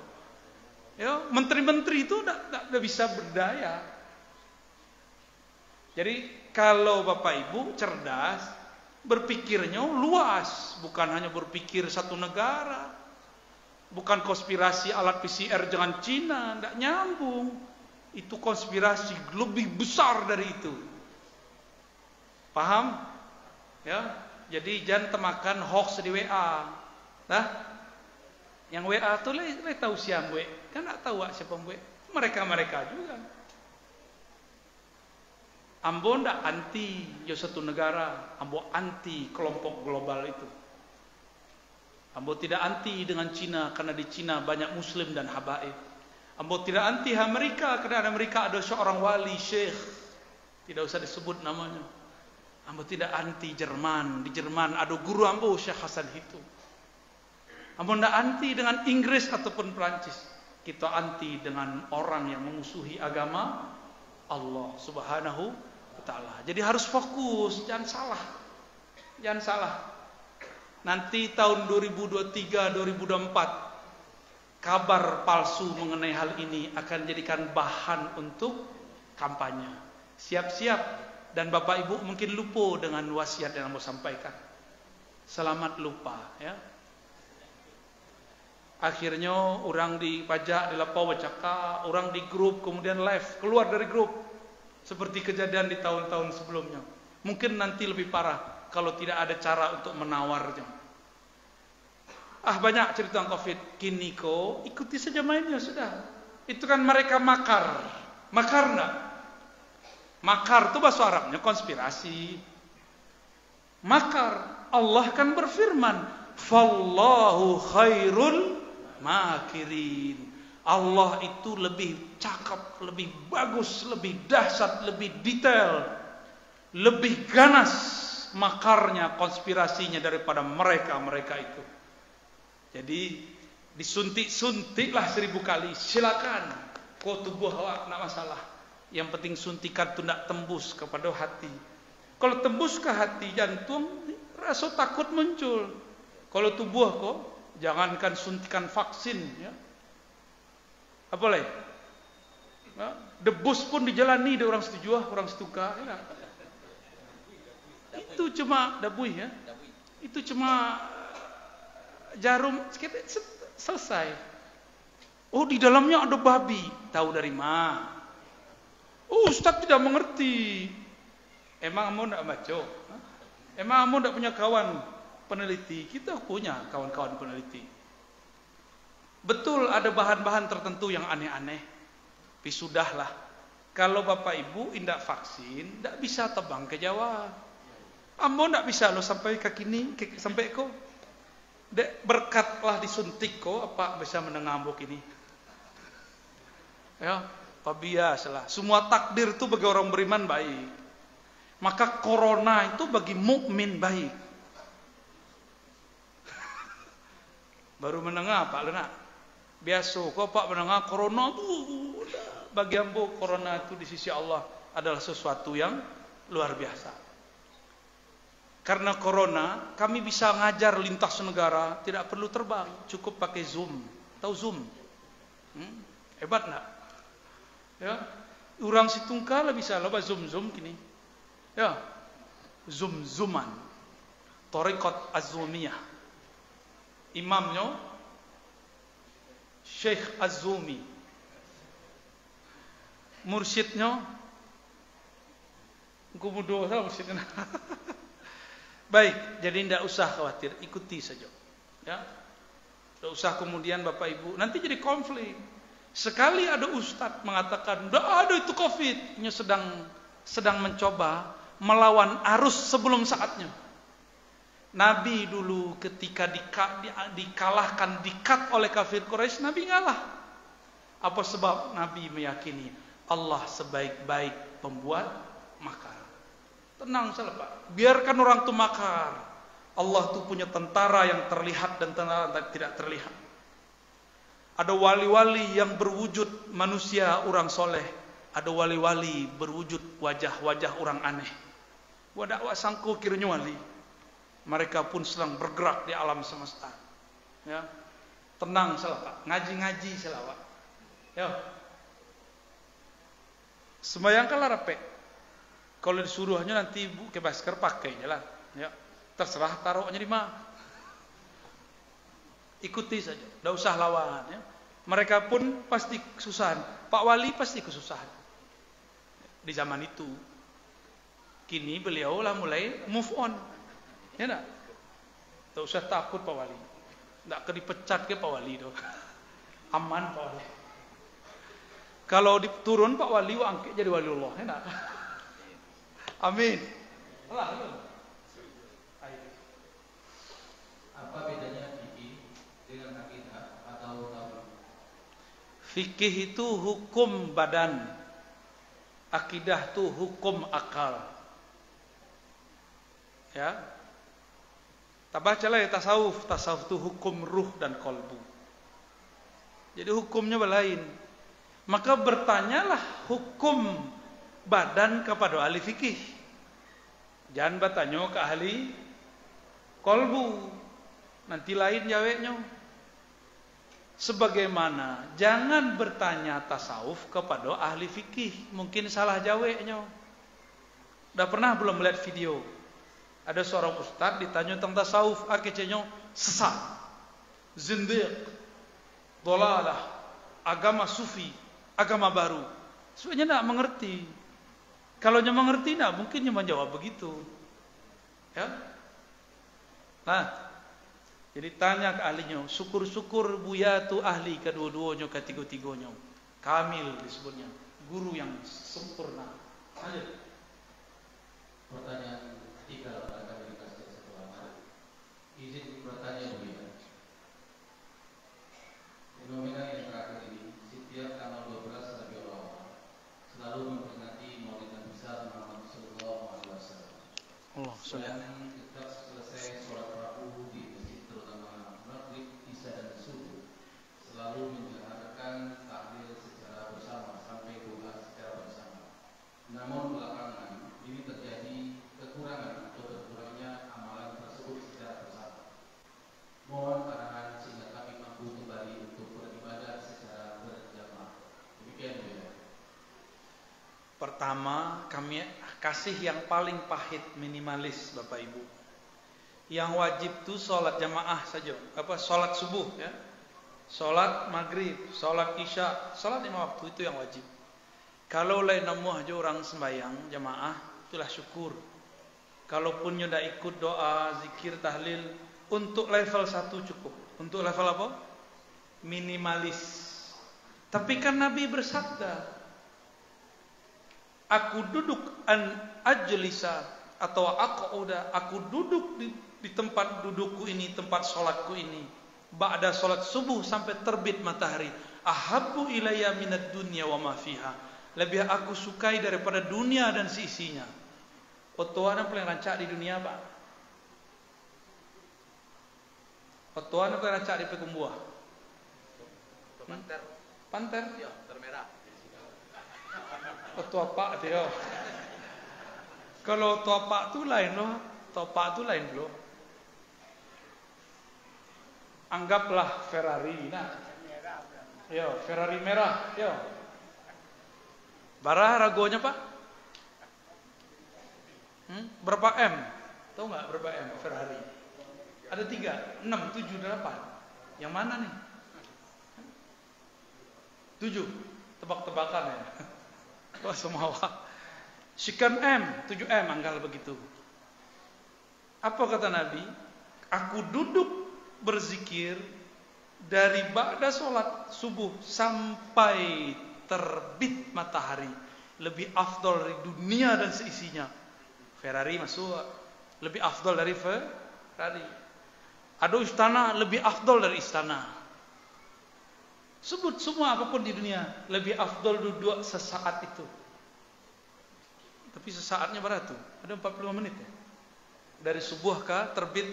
[SPEAKER 1] Ya, menteri-menteri itu tidak bisa berdaya. Jadi kalau Bapak Ibu cerdas, berpikirnya luas, bukan hanya berpikir satu negara, bukan konspirasi alat PCR dengan Cina, tidak nyambung. Itu konspirasi lebih besar dari itu. Paham? Ya, jadi jangan temakan hoax di WA. Nah, yang WA tuh le tahu siapa gue, kan tak tahu siapa gue. Mereka juga. Ambo ndak anti yo satu negara, ambo anti kelompok global itu. Ambo tidak anti dengan Cina karena di Cina banyak Muslim dan habaib. Ambo tidak anti Amerika karena Amerika ada seorang wali syekh, tidak usah disebut namanya. Ambo tidak anti Jerman, di Jerman ada guru ambo Syekh Hasan itu. Ampun ndak anti dengan Inggris ataupun Perancis. Kita anti dengan orang yang memusuhi agama Allah Subhanahu wa taala. Jadi harus fokus, jangan salah. Jangan salah. Nanti tahun 2023, 2024 kabar palsu mengenai hal ini akan jadikan bahan untuk kampanye. Siap-siap, dan Bapak Ibu mungkin lupa dengan wasiat yang mau sampaikan. Selamat lupa ya. Akhirnya orang di pajak, di lapau bercakap, orang di grup kemudian live, keluar dari grup. Seperti kejadian di tahun-tahun sebelumnya. Mungkin nanti lebih parah kalau tidak ada cara untuk menawarnya. Banyak cerita COVID. Kini kok ikuti saja mainnya sudah. Itu kan mereka makar. Makar enggak? Makar itu bahasa Arabnya konspirasi. Makar. Allah kan berfirman, "Fallahu khairul makirin." Allah itu lebih cakap, lebih bagus, lebih dahsyat, lebih detail, lebih ganas makarnya, konspirasinya daripada mereka itu. Jadi disuntik-suntiklah 1000 kali, silakan. Kau tubuh awak nak masalah. Yang penting suntikan itu nak tembus kepada hati. Kalau tembus ke hati, jantung, rasa takut muncul. Kalau tubuh kok, jangankan suntikan vaksin ya. Apa lagi? Ya, debus pun dijalani, ada orang setuju, orang setuka ya. Itu cuma dabui ya. Itu cuma jarum selesai. Oh, di dalamnya ada babi. Tahu dari mana? Oh, Ustaz tidak mengerti. Emang kamu tidak baca? Emang kamu tidak punya kawan peneliti? Kita punya kawan-kawan peneliti. Betul ada bahan-bahan tertentu yang aneh-aneh. Tapi sudahlah. Kalau Bapak Ibu indak vaksin, tidak bisa terbang ke Jawa. Ambo tidak bisa lo sampai ke kini, sampai ko. Berkatlah disuntik ko, apa bisa mendengar ambo kini. Ya, apa biasalah. Semua takdir itu bagi orang beriman baik. Maka corona itu bagi mukmin baik. Baru mendengar Pak Lena. Biasa kok Pak mendengar corona tuh bagi ambo corona itu di sisi Allah adalah sesuatu yang luar biasa. Karena corona kami bisa ngajar lintas negara, tidak perlu terbang, cukup pakai Zoom. Tahu Zoom? Hebat enggak? Ya. Orang Situngkala bisa loba Zoom kini. Ya. Zoom-zooman. Thariqat Az-Zumiyah. Imamnya Syekh Az-Zumi. Mursyidnya Gumudo tahu mursyidnya. Baik, jadi tidak usah khawatir, ikuti saja. Ya. Tidak usah kemudian Bapak Ibu nanti jadi konflik. Sekali ada ustadz mengatakan, "Tidak ada itu Covid," nya sedang mencoba melawan arus sebelum saatnya. Nabi dulu ketika dikalahkan, dikat oleh kafir Quraisy, Nabi ngalah. Apa sebab? Nabi meyakini Allah sebaik-baik pembuat makar. Tenang salah Pak, biarkan orang itu makar. Allah itu punya tentara yang terlihat dan tentara yang tidak terlihat. Ada wali-wali yang berwujud manusia orang soleh, ada wali-wali berwujud wajah-wajah orang aneh. Wadak sangku kiranya wali. Mereka pun sedang bergerak di alam semesta. Ya. Tenang salah Pak, ngaji-ngaji salah Pak. Ya. Sembayang kalah rapi. Kalau disuruhnya nanti ibu ke masker pakai jalan. Ya. Terserah taruhnya di mana. Ikuti saja, tidak usah lawan. Ya. Mereka pun pasti kesusahan. Pak Wali pasti kesusahan. Di zaman itu. Kini beliau lah mulai move on. Ya enggak? Tak usah takut Pak Wali. Tak ke dipecat ke Pak Wali tu. Aman Pak Wali. Kalau diturun Pak Wali angkat jadi wali Allah, ya enggak? Amin. Allah.
[SPEAKER 2] Apa bedanya fikih dengan akidah atau tauhid?
[SPEAKER 1] Fikih itu hukum badan. Akidah itu hukum akal. Ya. Tak bacalah ya tasawuf. Tasawuf itu hukum ruh dan kolbu. Jadi hukumnya lain. Maka bertanyalah hukum badan kepada ahli fikih. Jangan bertanya ke ahli kolbu. Nanti lain jawabnya. Sebagaimana jangan bertanya tasawuf kepada ahli fikih. Mungkin salah jawabnya. Udah pernah belum melihat video? Ada seorang ustaz ditanya tentang tasawuf. Akhirnya sesat, zindiq, dolalah, agama sufi, agama baru. Sebenarnya tidak mengerti. Kalau dia mengerti, tidak mungkin dia menjawab begitu. Ya. Nah, jadi tanya ke ahlinya. Syukur-syukur Buya tu ahli kedua-duanya, ketiga-tiganya. Kamil disebutnya. Guru yang sempurna. Lanjut.
[SPEAKER 2] Pertanyaan ketiga akan dikasih satu lama. Izin bertanya Buya. Fenomena yang terakhir ini setiap tanggal 12 Rabiul Awal selalu memperingati Maulid Nabi besar Muhammad Sallallahu Alaihi Wasallam.
[SPEAKER 1] Allah
[SPEAKER 2] Dan setiap selesai sholat Rabu di masjid terutama maghrib, isya dan subuh selalu menjalankan tahlil secara bersama sampai doa secara bersama. Namun belakangan ini terjadi kekurangan atau berkurangnya amalan tersebut secara bersama. Mohon arahan sehingga kami mampu kembali untuk beribadah secara berjamaah. Demikian ya.
[SPEAKER 1] Pertama, kami kasih yang paling pahit, minimalis Bapak Ibu. Yang wajib itu sholat jamaah saja. Sholat subuh ya. Sholat maghrib, sholat isya, sholat 5 waktu itu yang wajib. Kalau lain namuh aja orang sembahyang jamaah, itulah syukur. Kalaupun sudah ikut doa, zikir, tahlil, untuk level 1 cukup. Untuk level apa? Minimalis. Tapi kan Nabi bersabda, aku duduk an ajlisa atau aku duduk di tempat dudukku ini, tempat sholatku ini, ba'da sholat subuh sampai terbit matahari. Ahabbu ilayya minad dunya wa ma fiha. Lebih aku sukai daripada dunia dan seisinya. Otoan yang paling rancak di dunia apa? Otoan yang paling rancak di Pekumbuah.
[SPEAKER 2] Panter.
[SPEAKER 1] Panter?
[SPEAKER 2] Ya, termerah.
[SPEAKER 1] Otopak dia. Kalau otopak tu lain loh. Otopak tu lain loh. Anggaplah Ferrari. Nah. Yo, Ferrari merah. Yo. Barah ragonya Pak? Berapa M? Tahu nggak berapa M Ferrari? Ada 3, 6, 7, 8. Yang mana nih? 7. Tebak-tebakan ya. Wah semua. Sekian M, 7M anggal begitu. Apa kata Nabi? Aku duduk berzikir dari ba'da sholat subuh sampai terbit matahari, lebih afdal dari dunia dan seisinya. Ferrari masuk, lebih afdal dari Ferrari. Ada istana lebih afdal dari istana. Sebut semua apapun di dunia lebih afdal duduk sesaat itu. Tapi sesaatnya berapa tuh? Ada 45 menit ya. Dari subuh ke terbit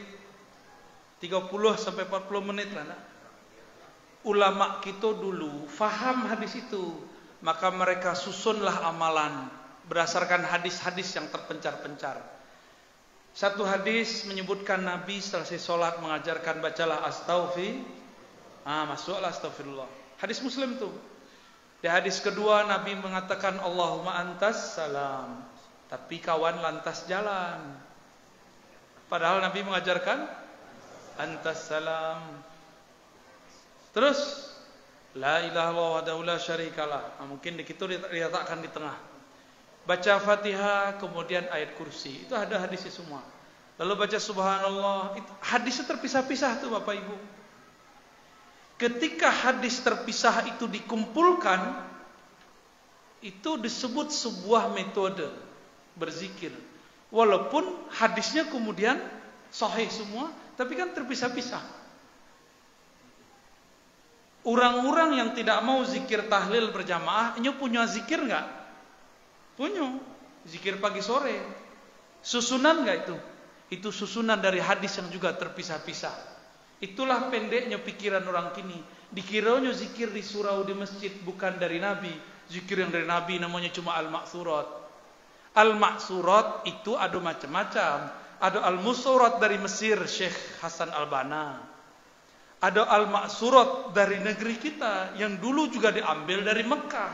[SPEAKER 1] 30 sampai 40 menit lah. Nak? Ulama kita dulu faham hadis itu, maka mereka susunlah amalan berdasarkan hadis-hadis yang terpencar-pencar. Satu hadis menyebutkan Nabi selesai sholat mengajarkan bacalah masuklah astaghfirullah. Hadis Muslim tuh. Di hadis kedua Nabi mengatakan Allahumma antas salam, tapi kawan lantas jalan. Padahal Nabi mengajarkan antas salam. Terus la ilaha illallah wahdahu la syarikalah. Mungkin di situ diletakkan di tengah. Baca Fatihah kemudian ayat kursi. Itu ada hadisnya semua. Lalu baca subhanallah. Hadisnya terpisah-pisah tuh Bapak Ibu. Ketika hadis terpisah itu dikumpulkan, itu disebut sebuah metode berzikir. Walaupun hadisnya kemudian sahih semua, tapi kan terpisah-pisah. Orang-orang yang tidak mau zikir tahlil berjamaah, ini punya zikir enggak? Punya. Zikir pagi sore. Susunan enggak itu? Itu susunan dari hadis yang juga terpisah-pisah. Itulah pendeknya pikiran orang kini. Dikiranya zikir di surau di masjid bukan dari Nabi. Zikir yang dari Nabi namanya cuma al-ma'thurat. Al-ma'thurat itu ada macam-macam. Ada al-musurat dari Mesir, Syekh Hasan Al-Banna. Ada al-ma'thurat dari negeri kita yang dulu juga diambil dari Mekah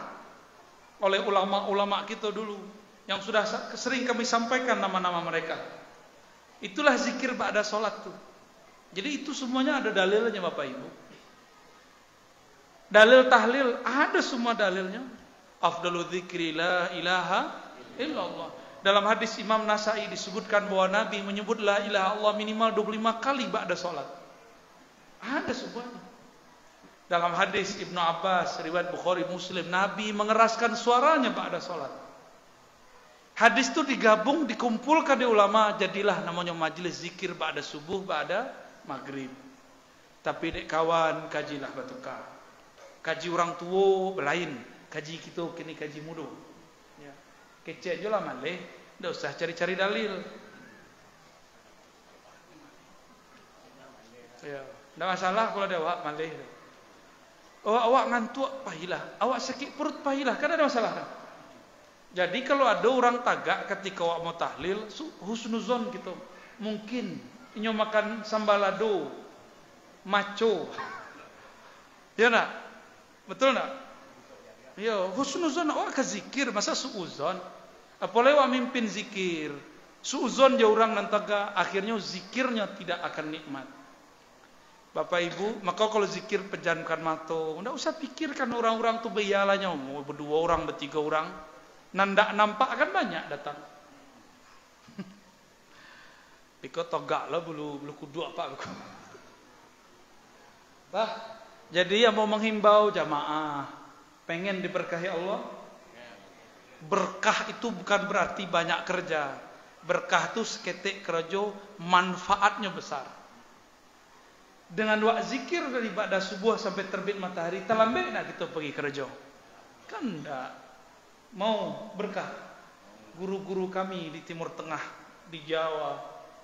[SPEAKER 1] oleh ulama-ulama kita dulu yang sudah sering kami sampaikan nama-nama mereka. Itulah zikir ba'da sholat tuh. Jadi itu semuanya ada dalilnya Bapak Ibu. Dalil tahlil ada semua dalilnya. Afdalu dzikri la ilaha illallah. Dalam hadis Imam Nasai disebutkan bahwa Nabi menyebut la ilaha Allah minimal 25 kali ba'da sholat. Ada semuanya. Dalam hadis Ibnu Abbas riwayat Bukhari Muslim, Nabi mengeraskan suaranya ba'da sholat. Hadis itu digabung, dikumpulkan di ulama, jadilah namanya majelis zikir ba'da subuh, ba'da maghrib. Tapi dek kawan, kajilah batuka. Kaji orang tua belain, kaji kita kini kaji muda. Ya. Kecek je lah malih, tidak usah cari-cari dalil. Ya, tidak masalah kalau ada awak malih. Awak ngantuk pahilah, awak sakit perut pahilah, kan ada masalah kan? Jadi kalau ada orang tagak ketika awak mau tahlil, husnuzon gitu. Mungkin inyo makan sambalado, maco. Ya nak? Betul nak? Ya, husnuzon awak ke zikir, masa suuzon? Apalagi awak mimpin zikir. Suuzon je orang nantaga, akhirnya zikirnya tidak akan nikmat. Bapak Ibu, maka kalau zikir pejamkan mata, tidak usah pikirkan orang-orang tu bayalanya, mau berdua orang, bertiga orang. Nandak nampak kan banyak datang. Piko togak lah bulu kudu apa aku. Bah, jadi yang mau menghimbau jamaah, pengen diberkahi Allah. Berkah itu bukan berarti banyak kerja. Berkah itu seketik kerja, manfaatnya besar. Dengan wak zikir dari ba'da subuh sampai terbit matahari, terlambat nak kita pergi kerja? Kan enggak. Mau berkah. Guru-guru kami di Timur Tengah, di Jawa,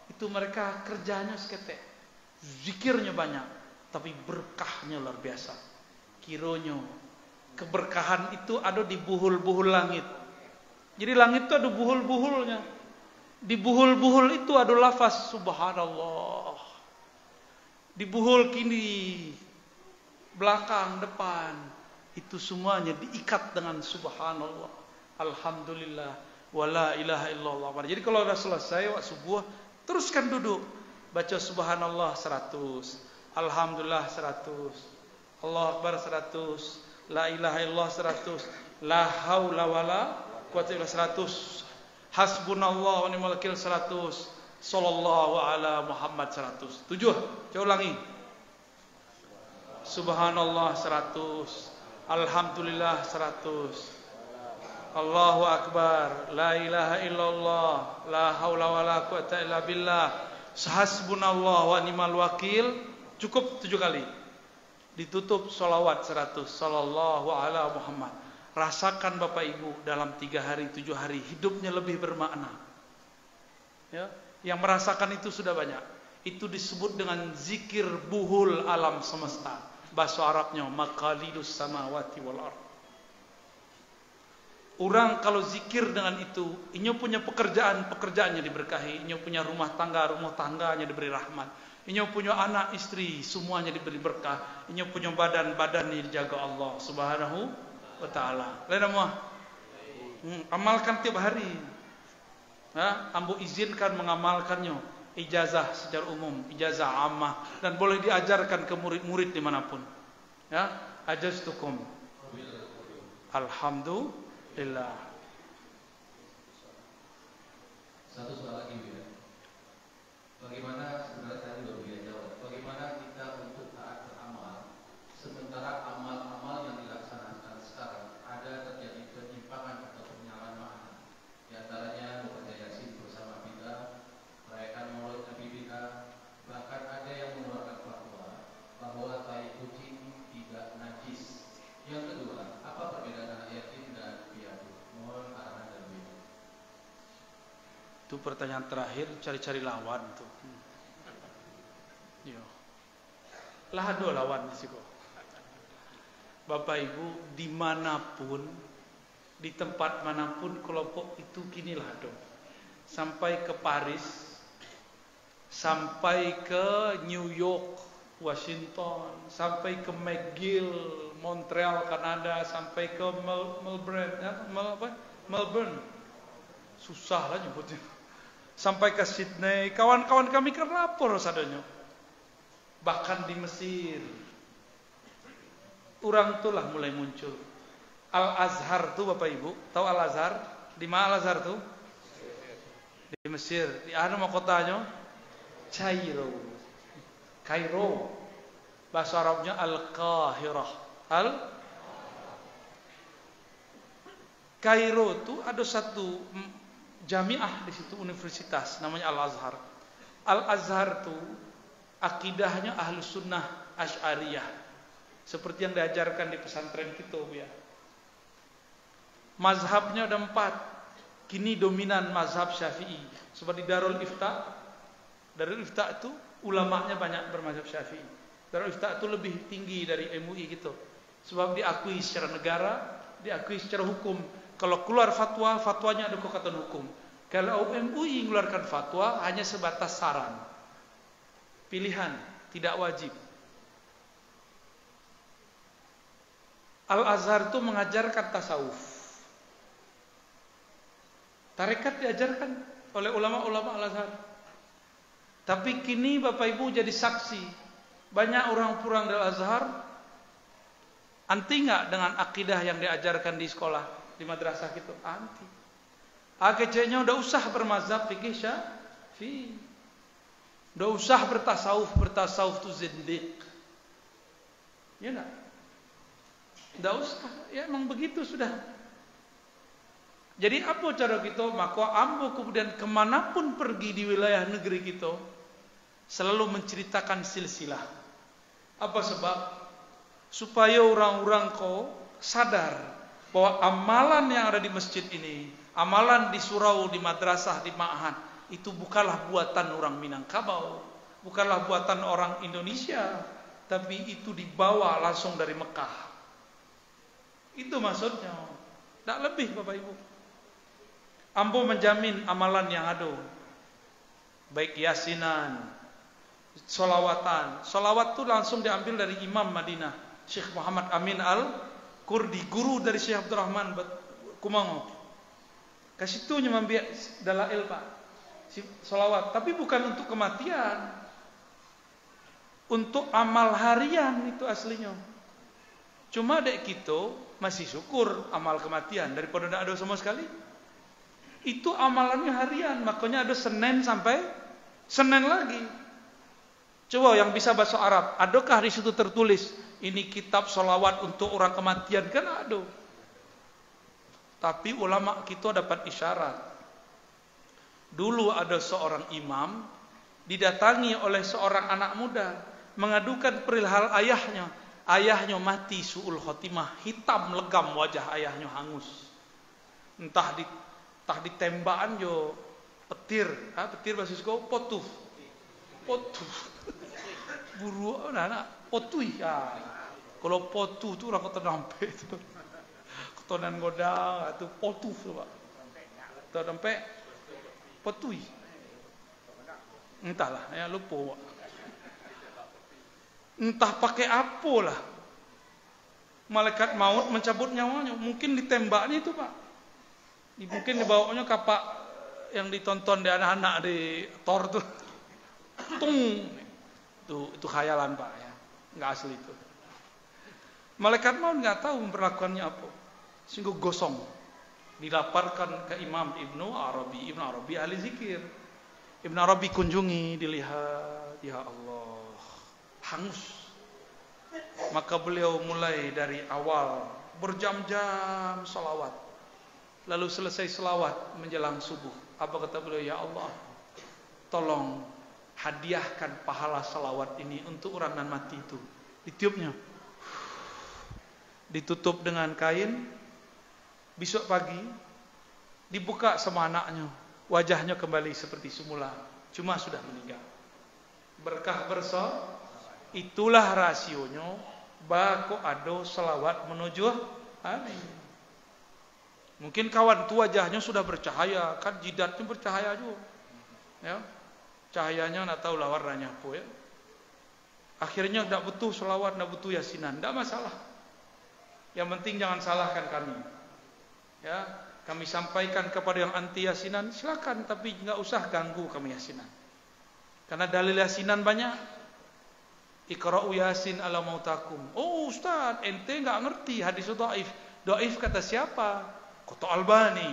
[SPEAKER 1] itu mereka kerjanya seketek, zikirnya banyak, tapi berkahnya luar biasa. Kironyo keberkahan itu ada di buhul-buhul langit. Jadi langit itu ada buhul-buhulnya. Di buhul-buhul itu ada lafaz subhanallah. Di buhul kini, belakang, depan, itu semuanya diikat dengan subhanallah, alhamdulillah, wala ilaha illallah. Jadi kalau sudah selesai waktu subuh, teruskan duduk, baca subhanallah 100, alhamdulillah 100, Allah akbar 100, la ilaha illallah 100, la haula wala quwwata illa 100, hasbunallah wa ni'mal wakil 100, sallallahu ala Muhammad 100. 7, coba ulangi. Subhanallah 100, alhamdulillah 100, Allahu akbar, la ilaha illallah, la haula wala quwwata illa billah, hasbunallah wa ni'mal wakil. Cukup 7 kali. Ditutup salawat 100, sallallahu ala Muhammad. Rasakan Bapak Ibu, dalam 3 hari 7 hari hidupnya lebih bermakna. Ya, yang merasakan itu sudah banyak. Itu disebut dengan zikir buhul alam semesta. Bahasa Arabnya maqalidus samawati wal ard. Orang kalau zikir dengan itu, inyo punya pekerjaannya diberkahi, inyo punya rumah tangganya diberi rahmat, inyo punya anak istri semuanya diberi berkah, inyo punya badan dijaga Allah Subhanahu wa taala. Lain semua. Amalkan tiap hari. Ambo izinkan mengamalkannya. Ijazah secara umum, ijazah ammah, dan boleh diajarkan ke murid-murid dimanapun. Ya, ajaztukum. Alhamdulillah.
[SPEAKER 2] Satu soal lagi ya. Bagaimana sebenarnya tadi baru dia jawab. Bagaimana kita untuk taat beramal sementara amal-amal yang dilaksanakan sekarang ada terjadi penyimpangan atau penyalahan makna. Di antaranya membaca Yasin bersama kita, merayakan Maulid Nabi kita, bahkan ada yang mengeluarkan fatwa bahwa tai kucing tidak najis. Yang kedua, apa perbedaan anak yatim dan piatu? Mohon arahan dan bimbingan.
[SPEAKER 1] Itu pertanyaan terakhir, cari-cari lawan tuh. Yo. Lah ada lawan sih kok. Bapak Ibu, dimanapun, di tempat manapun kelompok itu kinilah ada. Sampai ke Paris, sampai ke New York, Washington, sampai ke McGill, Montreal, Kanada, sampai ke Melbourne. Susah lah nyebutnya. Sampai ke Sydney, kawan-kawan kami kan lapor sadanya. Bahkan di Mesir, orang itulah mulai muncul. Al-Azhar tuh Bapak Ibu, tahu Al-Azhar? Di mana Al-Azhar tuh? Di Mesir. Di mana mau kotanya? Kairo. Bahasa Arabnya Al-Qahirah. Kairo itu ada satu jamiah di situ, universitas namanya Al-Azhar. Al-Azhar itu akidahnya Ahlus Sunnah Asy'ariyah. Seperti yang diajarkan di pesantren kita, ya. Mazhabnya ada 4. Kini dominan mazhab Syafi'i. Seperti Darul Ifta. Darul Ifta itu ulamanya banyak bermazhab Syafi'i. Darul Ifta itu lebih tinggi dari MUI gitu. Sebab diakui secara negara, diakui secara hukum. Kalau keluar fatwa, fatwanya ada kekuatan hukum. Kalau MUI mengeluarkan fatwa hanya sebatas saran. Pilihan, tidak wajib. Al-Azhar itu mengajarkan tasawuf. Tarekat diajarkan oleh ulama-ulama Al-Azhar. Tapi kini Bapak Ibu jadi saksi. Banyak orang pulang dari Al-Azhar anti enggak dengan akidah yang diajarkan di sekolah, di madrasah gitu? Anti. Akhirnya udah usah bermazhab fikih Syafi'i. Udah usah bertasawuf itu zindiq. Ya enggak? Udah usah. Ya emang begitu sudah. Jadi apa cara kita? Maka ambo kemudian kemanapun pergi di wilayah negeri kita selalu menceritakan silsilah. Apa sebab? Supaya orang-orang kau sadar bahwa amalan yang ada di masjid ini, amalan di surau, di madrasah, di ma'had, itu bukanlah buatan orang Minangkabau, bukanlah buatan orang Indonesia, tapi itu dibawa langsung dari Mekah. Itu maksudnya. Tak lebih Bapak Ibu. Ambo menjamin amalan yang ada, baik yasinan, solawatan. Solawat itu langsung diambil dari Imam Madinah, Syekh Muhammad Amin Al-Kurdi, guru dari Syekh Abdurrahman Kumango. Kasitunya membiak dalail Pak. Solawat, tapi bukan untuk kematian, untuk amal harian itu aslinya. Cuma dek kita masih syukur amal kematian daripada tidak ada sama sekali. Itu amalannya harian, makanya ada Senin sampai Senin lagi. Coba yang bisa bahasa Arab, adakah di situ tertulis ini kitab solawat untuk orang kematian? Kan ada. Tapi ulama kita dapat isyarat. Dulu ada seorang imam didatangi oleh seorang anak muda mengadukan perihal ayahnya. Ayahnya mati su'ul khotimah, hitam legam wajah ayahnya, hangus. Entah ditembakan jo petir, petir bahasa Sunda potu. Buru anak potui ya. Kalau potu tu orang kota nampe itu. Ketonan godang itu potu Pak. Kota nampe potui. Entahlah, ya lupa Pak. Entah pakai apa lah. Malaikat maut mencabut nyawanya, mungkin ditembaknya itu Pak. Mungkin dibawanya kapak yang ditonton di anak-anak di Thor tuh. Tung. Itu khayalan Pak ya. Enggak asli itu. Malaikat maut enggak tahu memperlakukannya apa. Sehingga gosong. Dilaparkan ke Imam Ibnu Arabi ahli zikir. Ibnu Arabi kunjungi, dilihat, ya Allah, hangus. Maka beliau mulai dari awal berjam-jam salawat. Lalu selesai selawat menjelang subuh. Apa kata beliau? Ya Allah, tolong hadiahkan pahala salawat ini untuk orang nan mati itu. Ditiupnya, ditutup dengan kain. Besok pagi dibuka sama anaknya. wajahnya kembali seperti semula, cuma sudah meninggal. Berkah berso, itulah rasionya bako ado selawat menuju amin. Mungkin kawan tu wajahnya sudah bercahaya, kan jidatnya bercahaya juga, ya. Cahayanya nak tahu lah warnanya apa, ya. Akhirnya tidak butuh selawat, tidak butuh yasinan, tidak masalah. Yang penting jangan salahkan kami, ya. Kami sampaikan kepada yang anti yasinan, silakan, tapi nggak usah ganggu kami yasinan. Karena dalil yasinan banyak. Iqra'u yasin ala mautakum. Oh Ustaz, ente nggak ngerti hadis dhaif. Dhaif kata siapa? Kata Albani.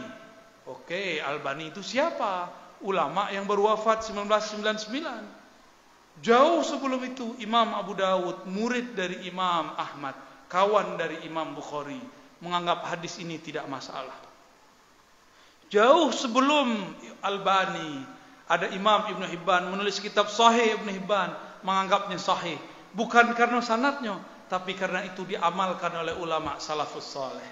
[SPEAKER 1] Oke, Albani itu siapa? Ulama yang baru wafat 1999. Jauh sebelum itu Imam Abu Dawud, murid dari Imam Ahmad, kawan dari Imam Bukhari, menganggap hadis ini tidak masalah. Jauh sebelum Albani, ada Imam Ibn Hibban menulis kitab Sahih Ibn Hibban, menganggapnya sahih. Bukan karena sanadnya, tapi karena itu diamalkan oleh ulama salafus saleh.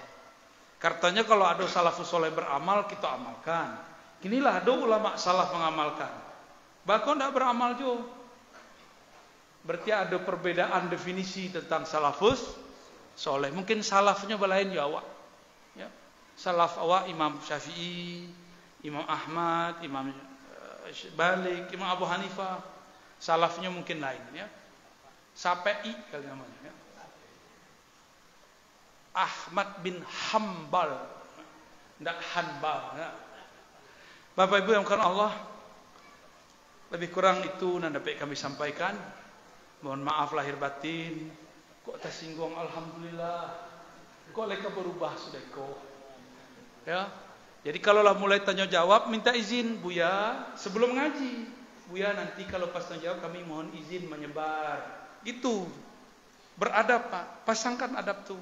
[SPEAKER 1] Katanya kalau ada salafus saleh beramal, kita amalkan. Inilah ada ulama salaf mengamalkan. Bahkan tidak beramal juga. Berarti ada perbedaan definisi tentang salafus saleh. Mungkin salafnya belain Jawa. Ya. Salaf awak Imam Syafi'i, Imam Ahmad, Imam Balik, Imam Abu Hanifah. Salafnya mungkin lain, ya. Syafi'i kali namanya, ya. Ahmad bin Hambal, tidak Hanbal, ya. Bapak Ibu yang karena Allah, lebih kurang itu yang dapat kami sampaikan. Mohon maaf lahir batin. Kok tersinggung, alhamdulillah. Kok leka berubah sudah kok. Ya. Jadi kalaulah mulai tanya jawab, minta izin Buya sebelum ngaji. Buya nanti kalau pas tanya jawab kami mohon izin menyebar. Gitu. Beradab Pak, pasangkan adab tuh.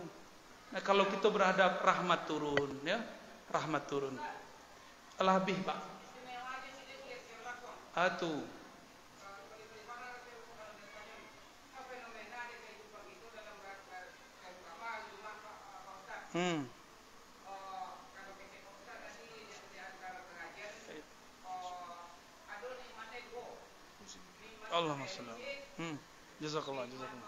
[SPEAKER 1] Nah kalau kita beradab, rahmat turun, ya. Rahmat turun. Lebih Pak. Atuh. Allahumma shalli. Jazakallah, jazakallah.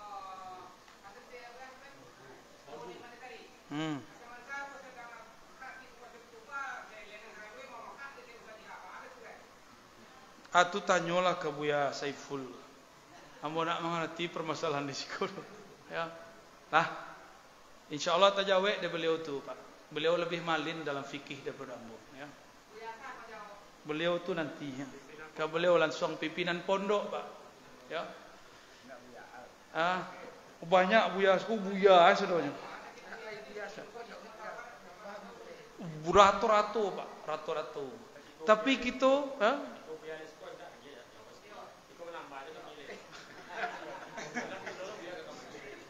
[SPEAKER 1] Atu tanyolah ke Buya Saiful. Ambo nak mengerti permasalahan di sekolah, ya. Nah, insyaallah tajawab dari beliau tu, Pak. Beliau lebih malin dalam fikih daripada ambo, ya. Beliau tu nanti, ya. Kalau beliau langsung pimpinan pondok, Pak. Ya. Banyak Buya, Buya sebenarnya. Rato-rato, Pak, rato-rato. Tapi kita,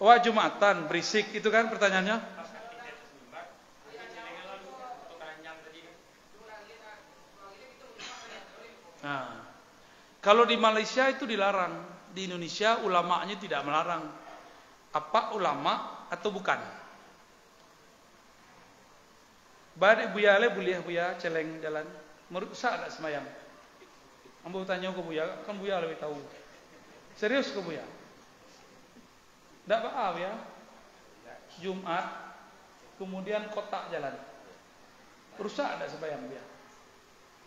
[SPEAKER 1] wah Jumatan berisik itu kan pertanyaannya. Nah, kalau di Malaysia itu dilarang, di Indonesia ulamanya tidak melarang. Apa ulama atau bukan? Badik Buya le Buya celeng jalan, merusak tak semayang. Ambo tanya ke Buya, kan Buya lebih tahu. Serius ke Buya? Tidak apa ya. Jumat, kemudian kotak jalan. Rusak tidak sebayang dia?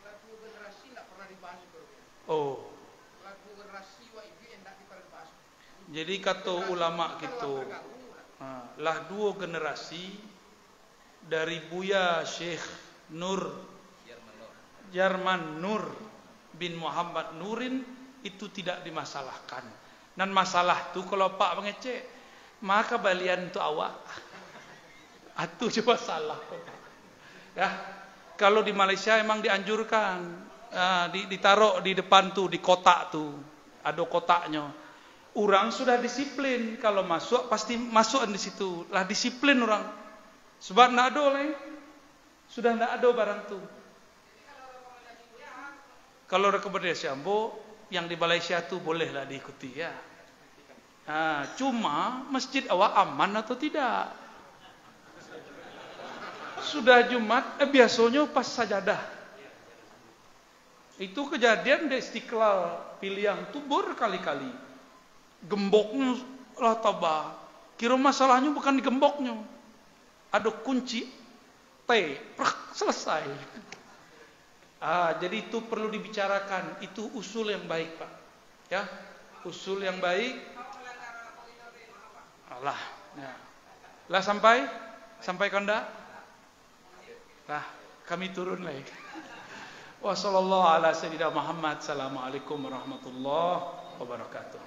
[SPEAKER 3] Lagu generasi tidak pernah dibahas.
[SPEAKER 1] Oh.
[SPEAKER 3] Lagu generasi WIB tidak pernah dibahas.
[SPEAKER 1] Jadi kata ulama gitu, lah dua generasi dari Buya Syekh Nur Jarman Nur bin Muhammad Nurin itu tidak dimasalahkan. Dan masalah tu kalau Pak mengecek, maka balian tu awak. Atu coba salah. Ya, kalau di Malaysia emang dianjurkan, ditaruh di depan tu, di kotak tu, ada kotaknya. Orang sudah disiplin, kalau masuk pasti masuk di situ. Lah disiplin orang. Sebab nak ada lah, sudah nak ada barang tu. Kalau rekomendasi ambo, yang di Malaysia tu bolehlah diikuti, ya. Cuma masjid awak aman atau tidak? Sudah Jumat, biasanya pas sajadah. Itu kejadian di Istiqlal Piliang tuh berkali-kali. Gemboknya lah tabah. Kira masalahnya bukan di gemboknya. Ada kunci T, selesai. Jadi itu perlu dibicarakan. Itu usul yang baik, Pak. Ya, usul yang baik. Allah. Ya. Lah sampai konda. Lah, kami turun lagi. Wassalamualaikum warahmatullahi wabarakatuh.